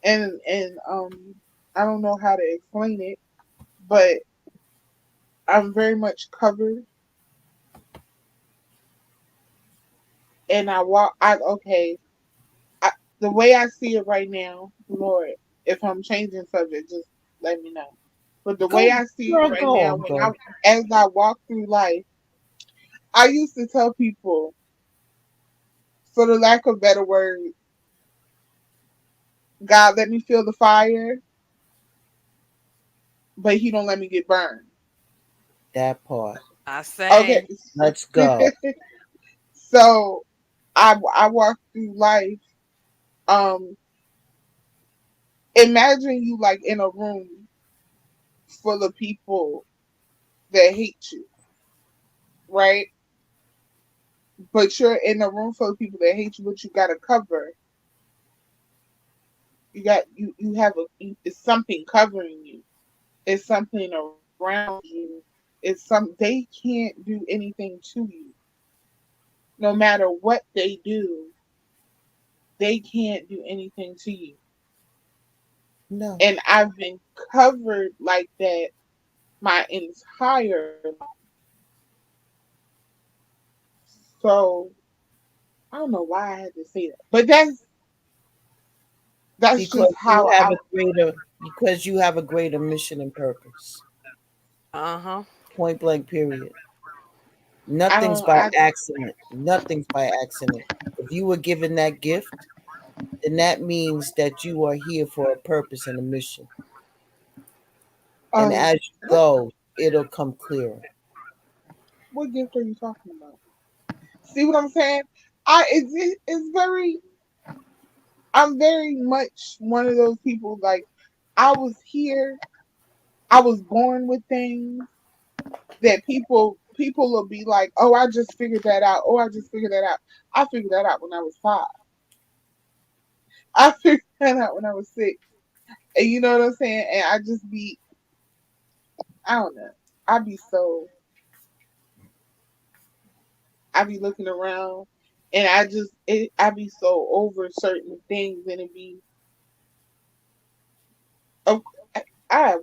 and I don't know how to explain it, but I'm very much covered and I walk I okay I, the way I see it right now, Lord, if I'm changing subject, just let me know. But the way Go, I see it girl, right go now, on, girl. as I walk through life, I used to tell people, for the lack of better word, God let me feel the fire, but He don't let me get burned. That part. I Okay, same. Let's go. so I walk through life. Um, Imagine you like in a room full of people that hate you, right? But you're in a room full of people that hate you, but you got a cover. You have it's something covering you. It's something around you. They can't do anything to you. No matter what they do, they can't do anything to you. No. And I've been covered like that my entire life. So I don't know why I had to say that. But that's Because just how I you have a greater mission and purpose. Uh-huh. Point blank period. I Nothing's don't by I accident. Nothing's by accident. If you were given that gift, then that means that you are here for a purpose and a mission. And um as you go, it'll come clearer. what gift are you talking about? See what I'm saying? It's very I'm very much one of those people like I was here, I was born with things that people will be like, "Oh, I just figured that out. Oh, I just figured that out." I figured that out when I was 5. I figured that out when I was 6. And you know what I'm saying? And I don't know. I be so I be looking around and I be so over certain things and it be oh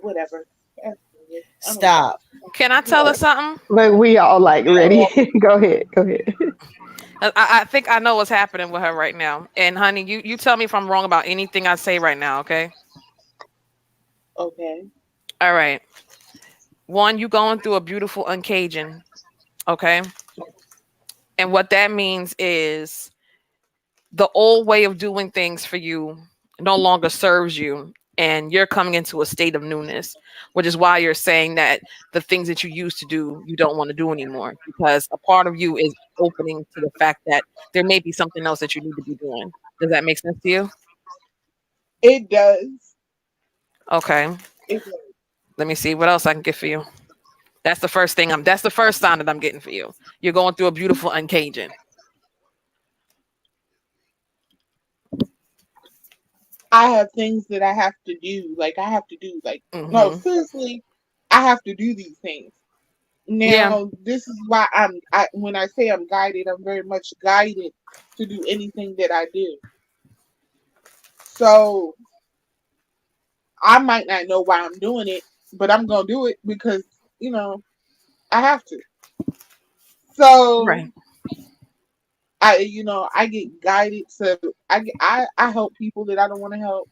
whatever. That's it. I don't know. Stop. Can I tell her something? Like we all like ready. Go ahead. Go ahead. I think I know what's happening with her right now. And honey, you tell me if I'm wrong about anything I say right now, okay? Okay. All right. One, you going through a beautiful uncaging, okay? And what that means is the old way of doing things for you no longer serves you and you're coming into a state of newness, which is why you're saying that the things that you used to do you don't want to do anymore because a part of you is opening to the fact that there may be something else that you need to be doing. Does that make sense to you? It does. Okay, It does. let me see what else I can get for you. That's the first thing that's the first sign that I'm getting for you. You're going through a beautiful uncaging. I have things that I have to do. Like I have to do. Like no, Mm-hmm. seriously, I have to do these things. Yeah. Now, this is why when I say I'm guided, I'm very much guided to do anything that I do. So I might not know why I'm doing it, but I'm gonna do it because I have to. So Right. I get guided. So I help people that I don't want to help.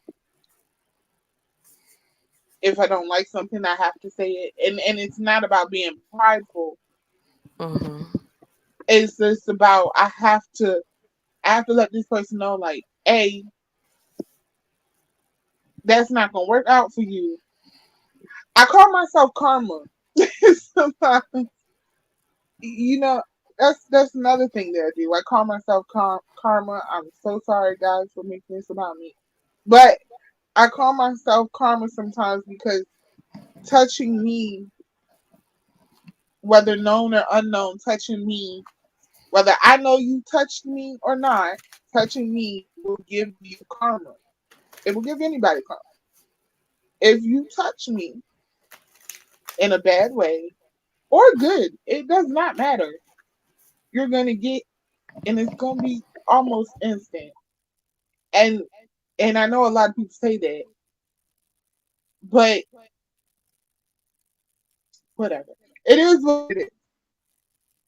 If I don't like something, I have to say it, and it's not about being prideful. Mm-hmm. It's just about I have to let this person know, like, hey, that's not gonna work out for you. I call myself karma. Sometimes, you know, that's another thing that I do. I call myself karma. I'm so sorry, guys, for making this about me, but I call myself karma sometimes because touching me, whether known or unknown, touching me, whether I know you touched me or not, touching me will give you karma. It will give anybody karma. If you touch me in a bad way or good, it does not matter. You're gonna get, and it's gonna be almost instant. And and I know a lot of people say that, but whatever. It is what it is.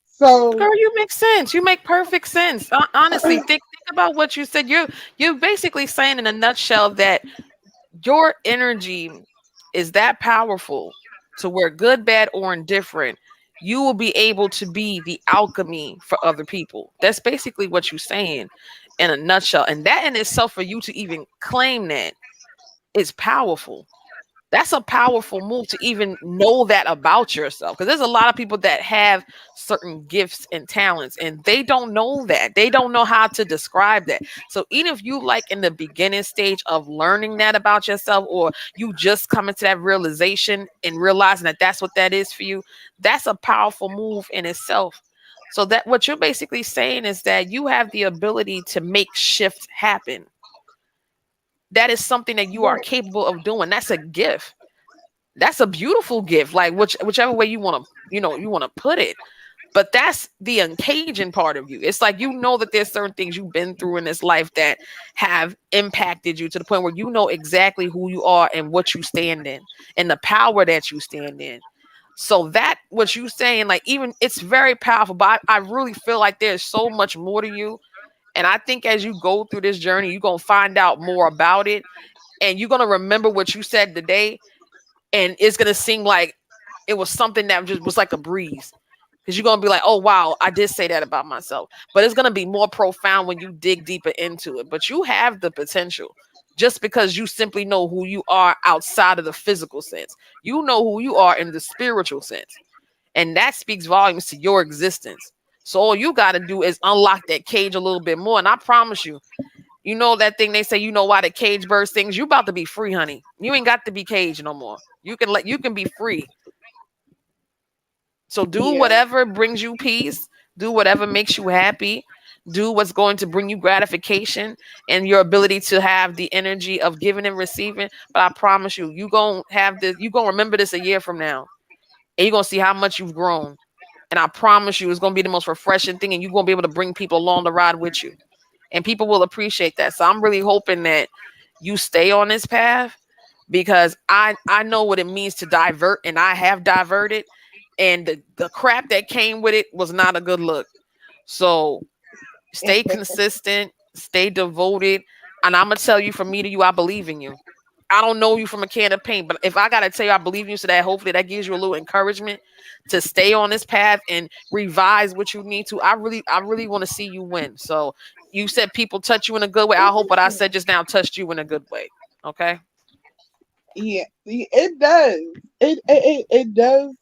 So Girl, you make sense. You make perfect sense. Honestly, think about what you said. You're basically saying in a nutshell that your energy is that powerful to where good, bad, or indifferent, you will be able to be the alchemy for other people. That's basically what you're saying in a nutshell. And that in itself, for you to even claim that, is powerful. That's a powerful move to even know that about yourself, because there's a lot of people that have certain gifts and talents and they don't know that, they don't know how to describe that. So even if you like in the beginning stage of learning that about yourself, or you just coming to that realization and realizing that that's what that is for you, that's a powerful move in itself. So that what you're basically saying is that you have the ability to make shift happen. That is something that you are right, capable of doing. That's a gift. That's a beautiful gift, like whichever way you want to, you want to put it. But that's the uncaging part of you. It's like, that there's certain things you've been through in this life that have impacted you to the point where you know exactly who you are and what you stand in and the power that you stand in. So that what you saying, like, even it's very powerful, but I really feel like there's so much more to you. And I think as you go through this journey, you're gonna find out more about it, and you're gonna remember what you said today, and it's gonna seem like it was something that just was like a breeze, because you're gonna be like, oh wow, I did say that about myself. But it's gonna be more profound when you dig deeper into it. But you have the potential, just because you simply know who you are outside of the physical sense. You know who you are in the spiritual sense, and that speaks volumes to your existence. So all you got to do is unlock that cage a little bit more, and I promise you, that thing they say, why the cage bird sings? You about to be free, honey. You ain't got to be caged no more. You can be free. So do yeah, whatever brings you peace. Do whatever makes you happy. Do what's going to bring you gratification and your ability to have the energy of giving and receiving. But I promise you, you gonna have this. You gonna remember this a year from now, and you're gonna see how much you've grown. And I promise you, it's gonna be the most refreshing thing, and you're gonna be able to bring people along the ride with you, and people will appreciate that. So I'm really hoping that you stay on this path, because I know what it means to divert, and I have diverted, and the crap that came with it was not a good look. So stay consistent, stay devoted, and I'm gonna tell you, from me to you, I believe in you. I don't know you from a can of paint, but if I gotta tell you I believe in you, so that hopefully that gives you a little encouragement to stay on this path and revise what you need to. I really want to see you win. So you said people touch you in a good way. I hope what I said just now touched you in a good way. Okay. yeah, it does. It does,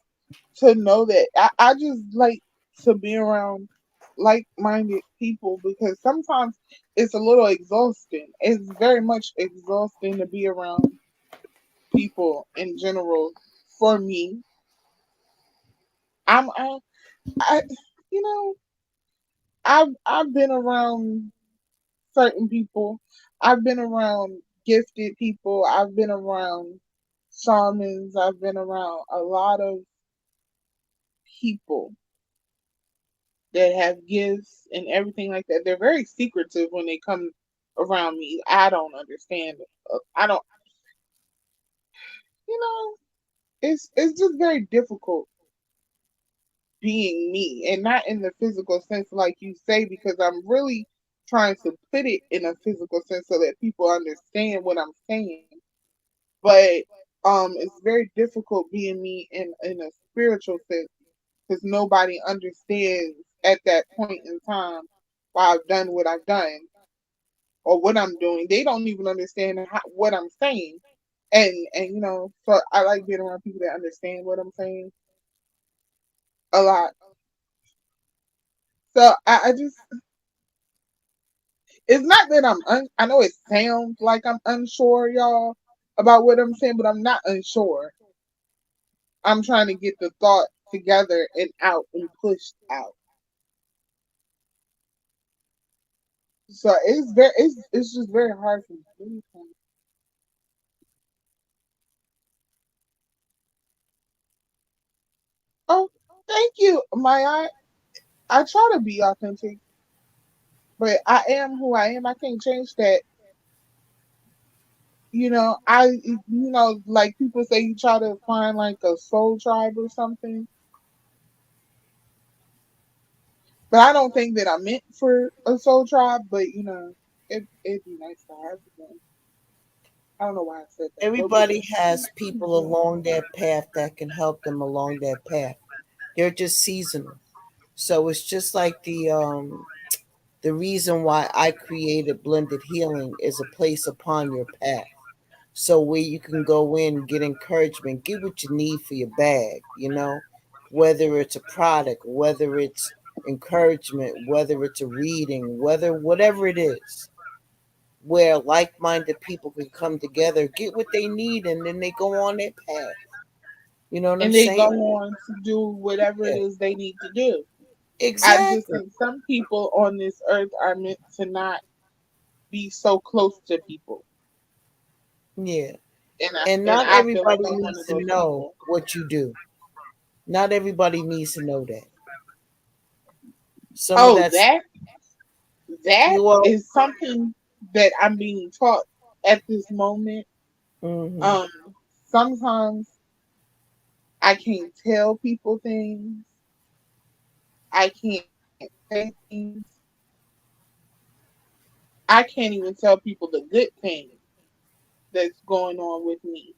to know that I just like to be around like-minded people, because sometimes it's a little exhausting. It's very much exhausting to be around people in general, for me. I you know, I've been around certain people. I've been around gifted people. I've been around shamans. I've been around a lot of people that have gifts and everything like that. They're very secretive when they come around me. I don't understand. I don't, you know, it's just very difficult being me, and not in the physical sense like you say, because I'm really trying to put it in a physical sense so that people understand what I'm saying. But it's very difficult being me in a spiritual sense because nobody understands at that point in time why I've done what I've done or what I'm doing. They don't even understand what I'm saying. And so I like being around people that understand what I'm saying a lot. So I just, it's not that I know it sounds like I'm unsure, y'all, about what I'm saying, but I'm not unsure. I'm trying to get the thought together and out and pushed out. So it's just very hard for me. Oh, thank you, Maya. I try to be authentic, but I am who I am. I can't change that. Like people say, you try to find like a soul tribe or something, but I don't think that I'm meant for a soul tribe. But it'd be nice to have one. I don't know why I said that. They'll be Everybody has people along their path that can help them along that path. They're just seasonal. So it's just like the reason why I created blended healing is a place upon your path. So where you can go in, get encouragement, get what you need for your bag, whether it's a product, whether it's encouragement, whether it's a reading, whatever it is, where like-minded people can come together, get what they need, and then they go on their path. You know what I'm and they go saying? on to do whatever it Yeah, is they need to do. I just exactly. think some people on this earth are meant to not be so close to people, Yeah. and I And and not I feel like everybody I'm one needs of to those know people. what you do. Not everybody needs to know that. Some of Oh, that's that well, is something that I'm being taught at this moment. hmm Um, Sometimes I can't tell people things. I can't say things. I can't even tell people the good things that's going on with me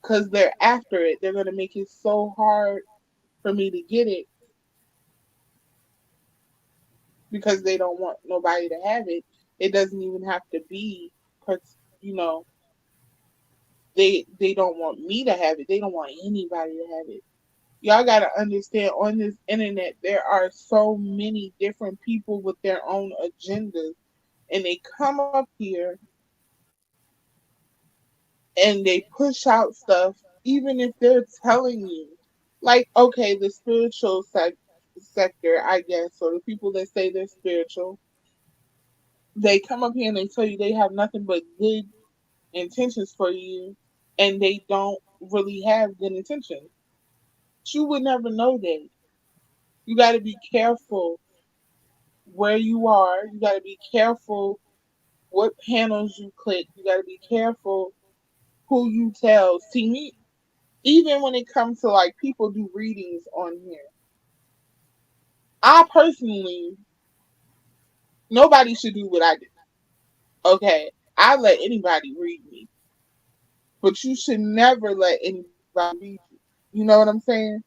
because they're after it. They're gonna make it so hard for me to get it because they don't want nobody to have it. It doesn't even have to be, you know, they don't want me to have it. They don't want anybody to have it. Y'all gotta understand, on this internet there are so many different people with their own agendas, and they come up here and they push out stuff even if they're telling you, like, okay, the spiritual sector, I guess, or the people that say they're spiritual, they come up here and they tell you they have nothing but good intentions for you, and they don't really have good intentions. You would never know that. You got to be careful where you are. You got to be careful what panels you click. You got to be careful who you tell. See, me, even when it comes to like people do readings on here, I personally, nobody should do what I do. Okay, I let anybody read me, but you should never let anybody read you. You know what I'm saying?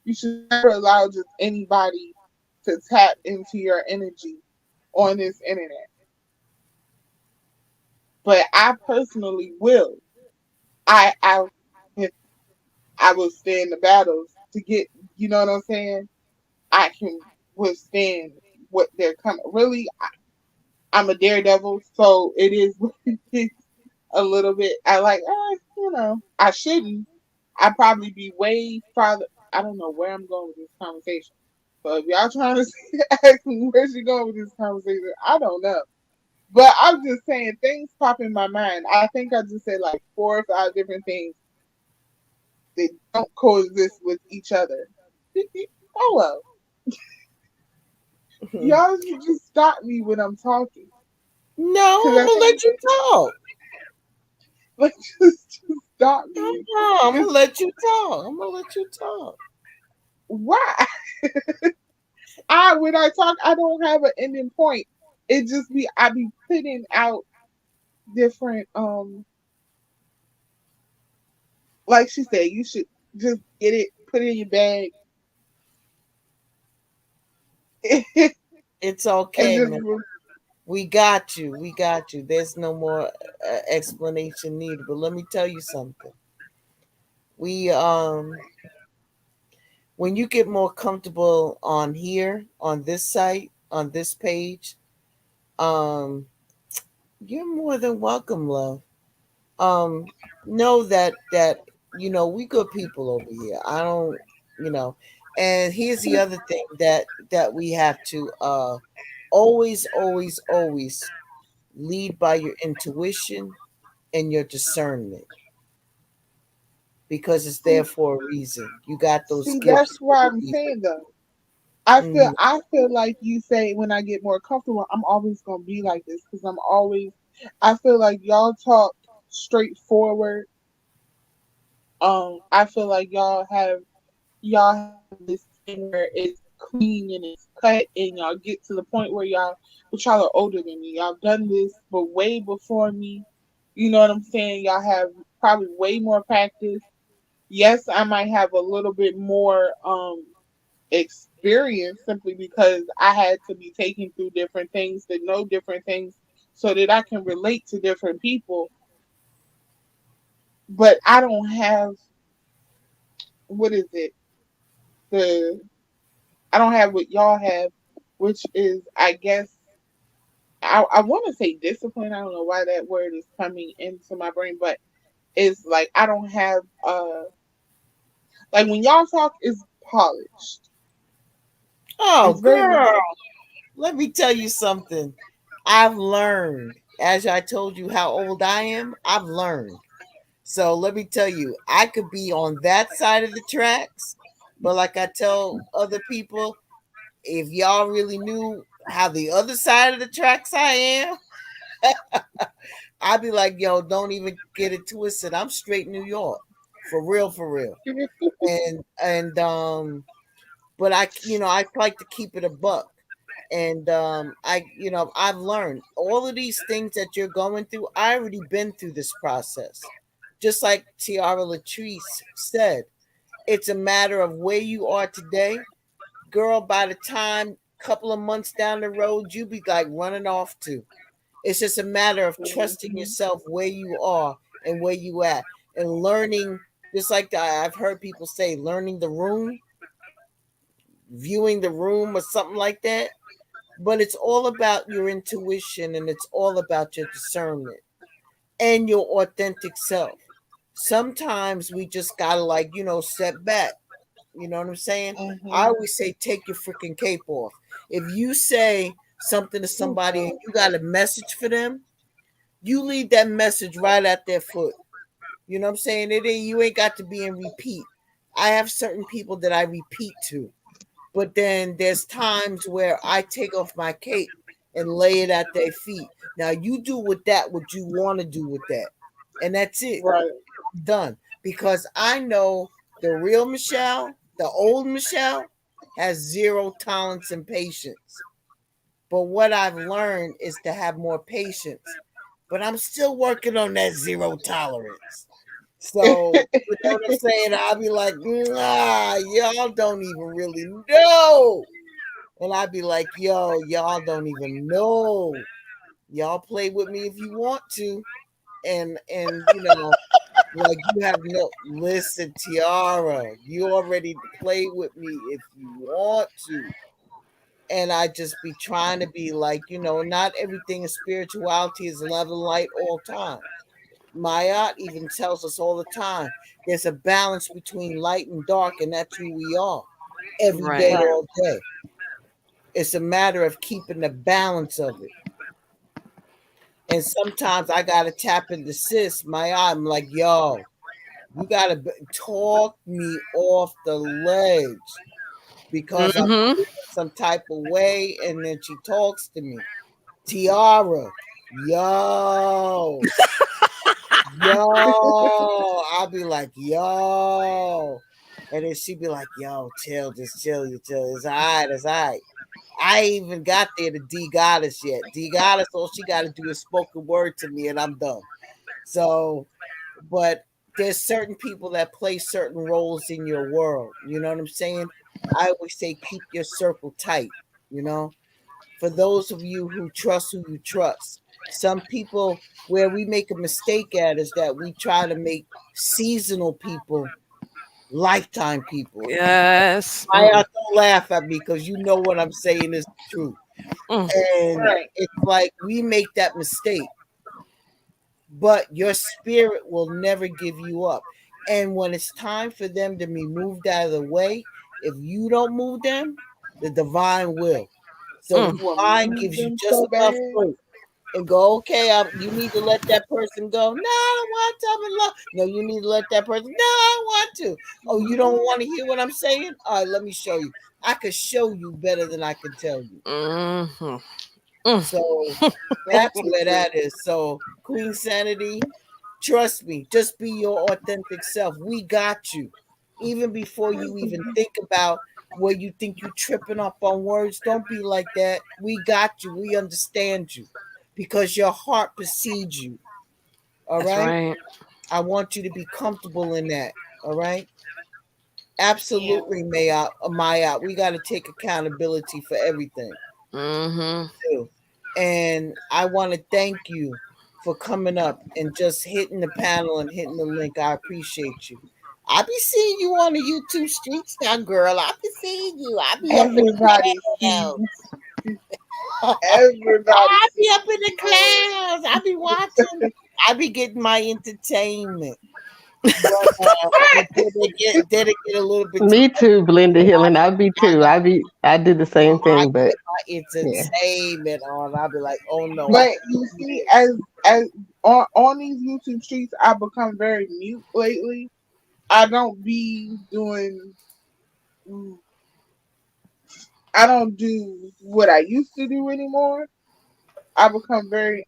You should never allow just anybody to tap into your energy on this internet. But I personally will. I I will stand the battles to get. You know what I'm saying? I can withstand what they're coming. Really, I'm a daredevil, so it is a little bit. I like, I shouldn't. I'd probably be way farther. I don't know where I'm going with this conversation. So if y'all trying to ask me where she going with this conversation, I don't know. But I'm just saying things pop in my mind. I think I just said like 4 or 5 different things that don't coexist with each other. Oh well. Y'all should just stop me when I'm talking. No, Cause I'm I gonna think let you talk. like just stop me. No, I'm gonna Just let you talk. I'm gonna let you talk. why? I when I talk I don't have an ending point. It just be I be putting out different like she said, you should just get it, put it in your bag It's and okay, just man. We got you. We got you. There's no more explanation needed. But let me tell you something. We when you get more comfortable on here, on this site, on this page, um, you're more than welcome, love. Um, know that we good people over here. I don't, you know. And here's the other thing that we have to always lead by your intuition and your discernment because it's there see, for a reason. You got those see gifts that's for why a I'm reason. saying though. Mhm. I feel like you say when I get more comfortable, I'm always gonna be like this because I'm always. I feel like y'all talk straightforward. I feel like y'all have this thing where it's clean and it's cut, and y'all get to the point where y'all are older than me. Y'all done this, but way before me. You know what I'm saying? Y'all have probably way more practice. Yes, I might have a little bit more experience simply because I had to be taken through different things to know different things so that I can relate to different people. But I don't have what is it? The I don't have what y'all have, which is I guess I want to say discipline. I don't know why that word is coming into my brain, but it's like I don't have like when y'all talk is polished. Oh, It's very girl, let me tell you something. I've learned, as I told you how old I am, I've learned. So let me tell you, I could be on that side of the tracks, but like I tell other people, if y'all really knew how the other side of the tracks I am, I'd be like, yo, don't even get it twisted. I'm straight New York. For real, for real. And but I like to keep it a buck. And I've learned all of these things that you're going through. I already been through this process. Just like Tiara Latrice said, it's a matter of where you are today. Girl, by the time couple of months down the road, you be like running off to. It's just a matter of trusting Mhm. yourself where you are and where you at and learning, just like I've heard people say, learning the room, viewing the room or something like that. But it's all about your intuition and it's all about your discernment and your authentic self. Sometimes we just gotta step back. You know what I'm saying? I Mhm. always say take your freaking cape off. If you say something to Oh somebody and God. you got a message for them, you leave that message right at their foot. You know what I'm saying? You ain't got to be in repeat. I have certain people that I repeat to, but then there's times where I take off my cape and lay it at their feet. Now you do with that what you want to do with that. And that's it. Right. Done. Because I know the real Michelle, the old Michelle, has zero tolerance and patience. But what I've learned is to have more patience. But I'm still working on that zero tolerance. So, you know what I'm saying? I'll be like, nah, y'all don't even really know. And I'd be like, yo, y'all don't even know. Y'all play with me if you want to. And like you have no listen, Tiara, you already play with me if you want to. And I just be trying to be like, not everything is spirituality is love and light all time. Mayat even tells us all the time there's a balance between light and dark, and that's who we are every day, Right. Right. all day. It's a matter of keeping the balance of it. And sometimes I gotta tap into sis. I'm like, yo, you gotta talk me off the ledge because I'm Mm-hmm. feeling some type of way, and then she talks to me. Tiara, yo, I'll be like, yo. And then she'd be like, yo, chill, just chill, you chill. It's all right, it's all right. I ain't even got there to D Goddess yet. D Goddess, all she got to do is spoken word to me and I'm done. So, but there's certain people that play certain roles in your world. You know what I'm saying? I always say keep your circle tight, you know? For those of you who trust who you trust. Some people, where we make a mistake at is that we try to make seasonal people lifetime people. Yes. Don't laugh at me because you know what I'm saying is the truth. Mm. And Right. it's like we make that mistake, but your spirit will never give you up. And when it's time for them to be moved out of the way, if you don't move them, the divine will. So the Mm. Will divine move gives you them just so enough bad. room and go, okay, you need to let that person go. No, I don't want to. I'm in love. No, you need to let that person. No, I want to. Oh, you don't want to hear what I'm saying? All right, let me show you. I could show you better than I can tell you. Mm-hmm. Mm. So that's where that is. So Queen Sanity, trust me, just be your authentic self. We got you. Even before you even think about where you think you tripping up on words, don't be like that. We got you. We understand you because your heart precedes you. All That's right. right. I want you to be comfortable in that. All right. Yeah. Absolutely, Maya. We got to take accountability for everything. Mm-hmm. Too. And I want to thank you for coming up and just hitting the panel and hitting the link. I appreciate you. I be seeing you on the YouTube streets now, girl. I be seeing you. I be up in Everybody the sees. clouds. Everybody I be sees. up in the clouds. I be watching. I be getting my entertainment. But did it get a little bit too Me too, Belinda Hill, and I be I, too. I did the same I thing, but get my yeah. entertainment on. I'll be like, oh no, I But can't you do see, this. as on these YouTube streets, I've become very mute lately. I don't be doing. I don't do what I used to do anymore. I become very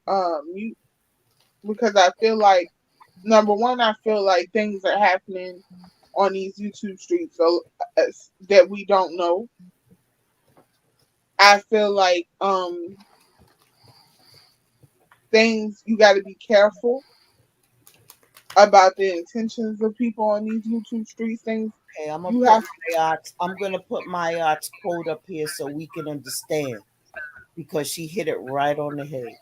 mute because I feel like number one, I feel like things are happening on these YouTube streets that we don't know. I feel like things you got to be careful about the intentions of people on these YouTube streets. Things Okay, you have I'm gonna put my quote up here so we can understand because she hit it right on the head,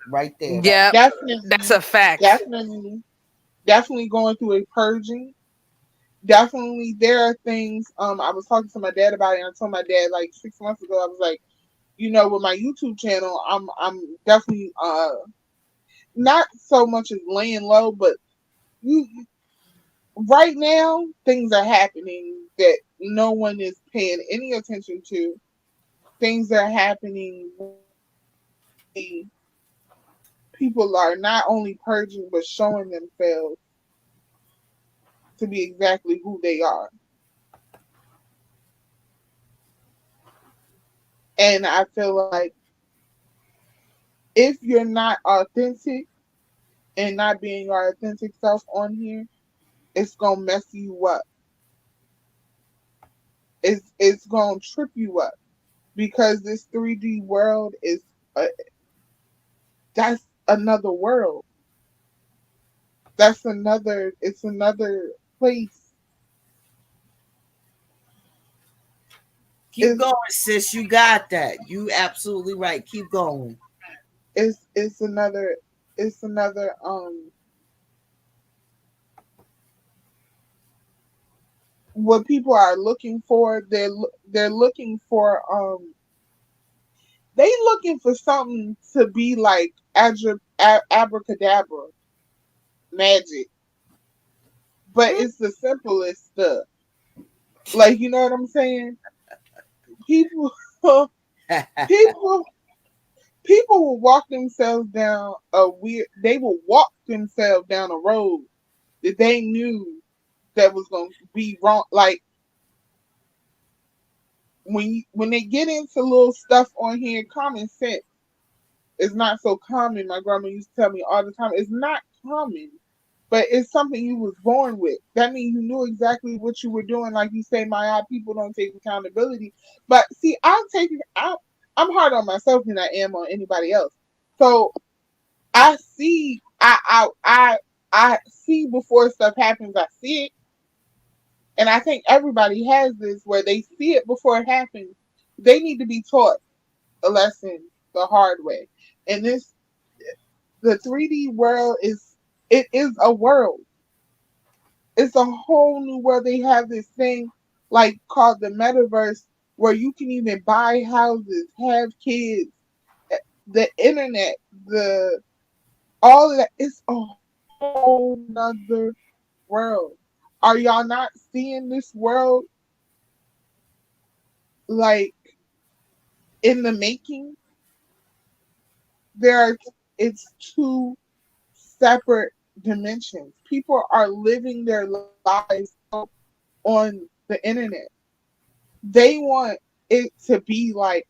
right there. Yep. That's definitely, a fact. definitely, definitely going through a purging. Definitely, there are things. I was talking to my dad about it, and I told my dad like 6 months ago. I was like, with my YouTube channel, I'm definitely not so much as laying low, but you right now things are happening that no one is paying any attention to. Things are happening. People are not only purging but showing themselves to be exactly who they are. And I feel like if you're not authentic and not being your authentic self on here, it's gonna mess you up. It's gonna trip you up because this 3D world is that's another world. It's another place. Keep It's going, sis. You got that. You absolutely right. Keep going. it's another it's another what people are looking for. They're looking for they looking for something to be like abracadabra. magic, but it's the simplest stuff. Like, you know what I'm saying? People, people, people will walk themselves down a weird. They will walk themselves down a road that they knew that was going to be wrong. Like when they get into little stuff on here, common sense is not so common. My grandma used to tell me all the time, it's not common, but it's something you was born with. That means you knew exactly what you were doing. Like you say, my eye, people don't take accountability. But see, I'm hard on myself than I am on anybody else. So I see, I see before stuff happens. I see it, and I think everybody has this where they see it before it happens. They need to be taught a lesson the hard way. And the 3D world is a world. It's a whole new world. They have this thing like called the metaverse where you can even buy houses, have kids, the internet, the all of that. It's a whole nother world. Are y'all not seeing this world like in the making? There are it's two separate dimensions. People are living their lives on the internet. They want it to be like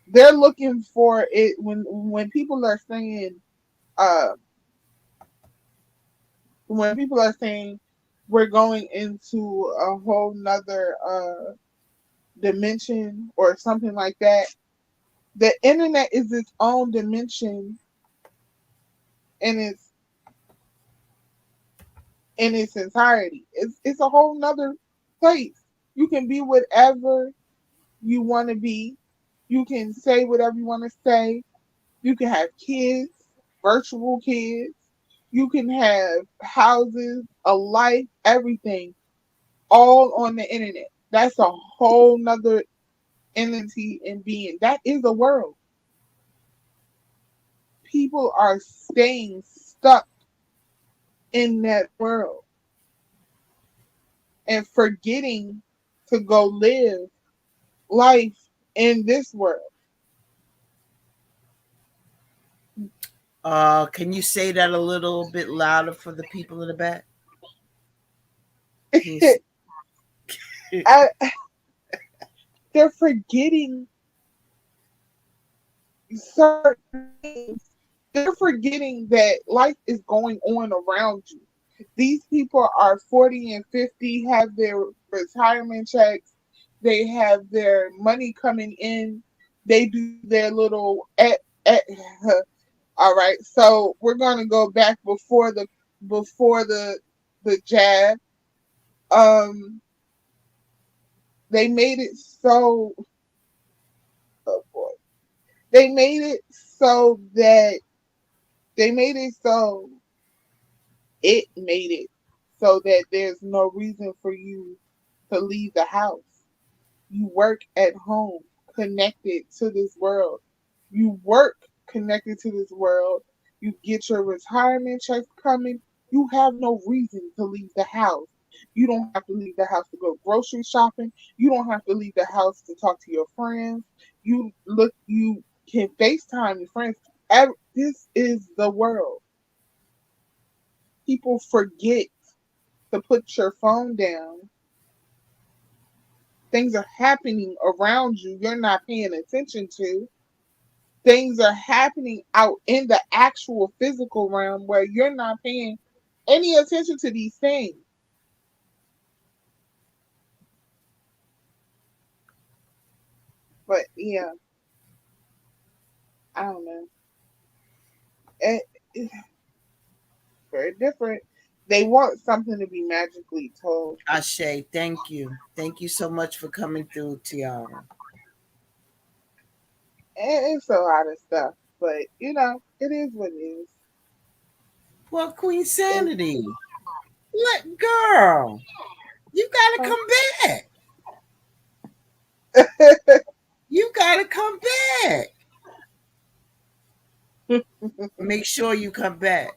they're looking for it when people are saying uh when people are saying we're going into a whole nother dimension or something like that. The internet is its own dimension in its entirety. It's a whole nother place. You can be whatever you want to be. You can say whatever you want to say. You can have kids, virtual kids. You can have houses, a life, everything, all on the internet. That's a whole nother entity and being. That is a world. People are staying stuck in that world and forgetting to go live life in this world. Can you say that a little bit louder for the people in the back? I, they're forgetting certain things. They're forgetting that life is going on around you. These people are 40 and 50, have their retirement checks, they have their money coming in, they do their little all right. So we're gonna go back before the jab. Um they made it so oh boy. They made it so that they made it so it made it so that there's no reason for you to leave the house. You work at home, connected to this world. You work connected to this world. You get your retirement checks coming. You have no reason to leave the house. You don't have to leave the house to go grocery shopping. You don't have to leave the house to talk to your friends. You can FaceTime your friends. This is the world. People forget to put your phone down. Things are happening around you you're not paying attention to. Things are happening out in the actual physical realm where you're not paying any attention to these things. But yeah, I don't know. It's very different. They want something to be magically told. Ashe, thank you. Thank you so much for coming through, Tiara. And it's a lot of stuff. But it is what it is. Well, Queen Sanity, girl, you gotta come back. You gotta come back. Make sure you come back.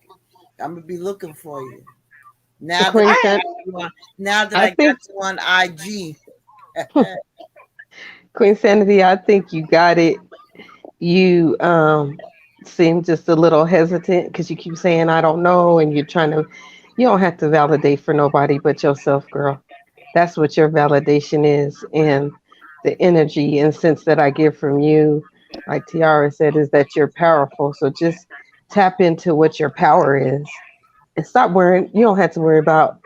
I'm gonna be looking for you. So Now that Queen I San, got you on, now that I I got think you on IG. Queen Sanity, I think you got it. You seem just a little hesitant because you keep saying I don't know, and you're trying to. You don't have to validate for nobody but yourself, girl. That's what your validation is, and the energy and sense that I get from you, like Tiara said, is that you're powerful. So just tap into what your power is, and stop worrying. You don't have to worry about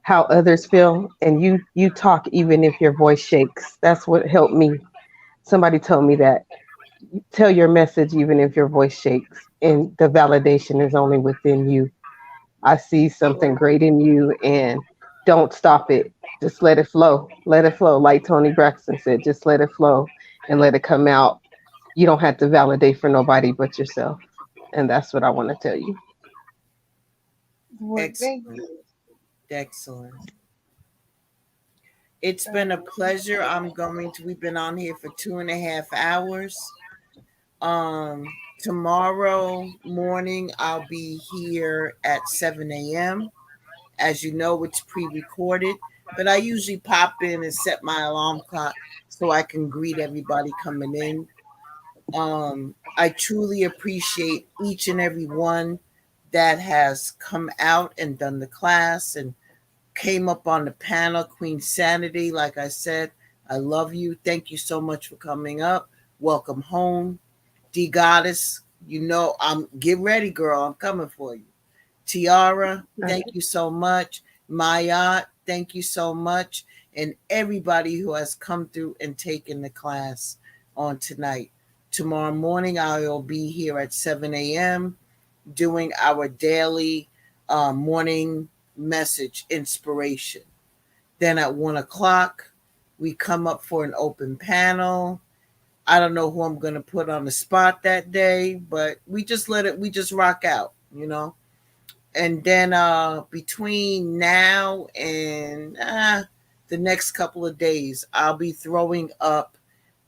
how others feel, and you talk even if your voice shakes. That's what helped me. Somebody told me that tell your message even if your voice shakes, and the validation is only within you. I see something great in you, and don't stop it. Just let it flow. Let it flow, like Tony Braxton said. Just let it flow and let it come out. You don't have to validate for nobody but yourself, and that's what I want to tell you. Well, thank Excellent. you. Excellent. It's been a pleasure. We've been on here for 2.5 hours. Um, Tomorrow morning I'll be here at 7 a.m. As you know, it's pre-recorded, but I usually pop in and set my alarm clock so I can greet everybody coming in. I truly appreciate each and every one that has come out and done the class and came up on the panel. Queen Sanity, like I said, I love you. Thank you so much for coming up. Welcome home. D Goddess, you know, get ready, girl. I'm coming for you. Tiara, thank you so much. Maya, thank you so much. And everybody who has come through and taken the class on tonight. Tomorrow morning, I'll be here at 7 a.m. doing our daily morning message inspiration. Then at 1 o'clock, we come up for an open panel. I don't know who I'm going to put on the spot that day, but we just rock out, you know. And then between now and the next couple of days, I'll be throwing up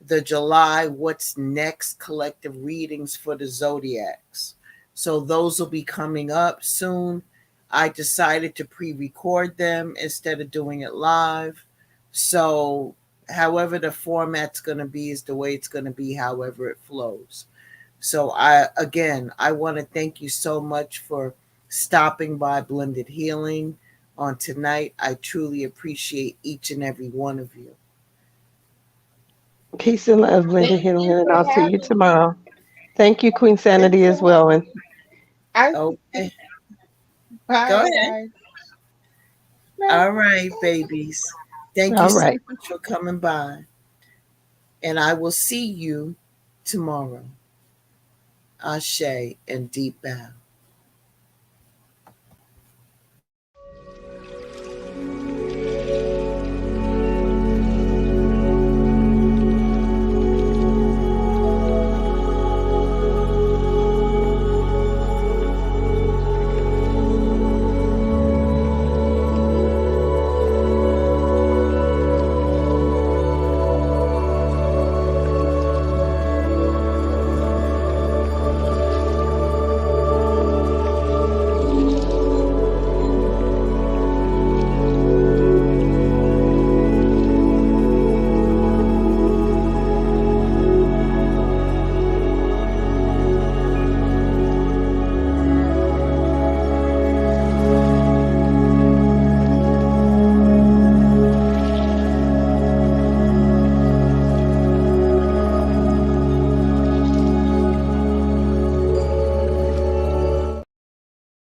the July What's Next collective readings for the Zodiacs. So those will be coming up soon. I decided to pre-record them instead of doing it live. So however the format's going to be is the way it's going to be, however it flows. So I want to thank you so much for stopping by Blended Healing on tonight. I truly appreciate each and every one of you. Peace and love, Linda Thank Healing, you and for I'll see you having me. tomorrow. Thank you, Queen Thanks Sanity, for as well. having And me. I Okay. Go bye ahead. guys. Bye. All right, babies. Thank you all so right. much for coming by. And I will see you tomorrow. Ashe and deep bow.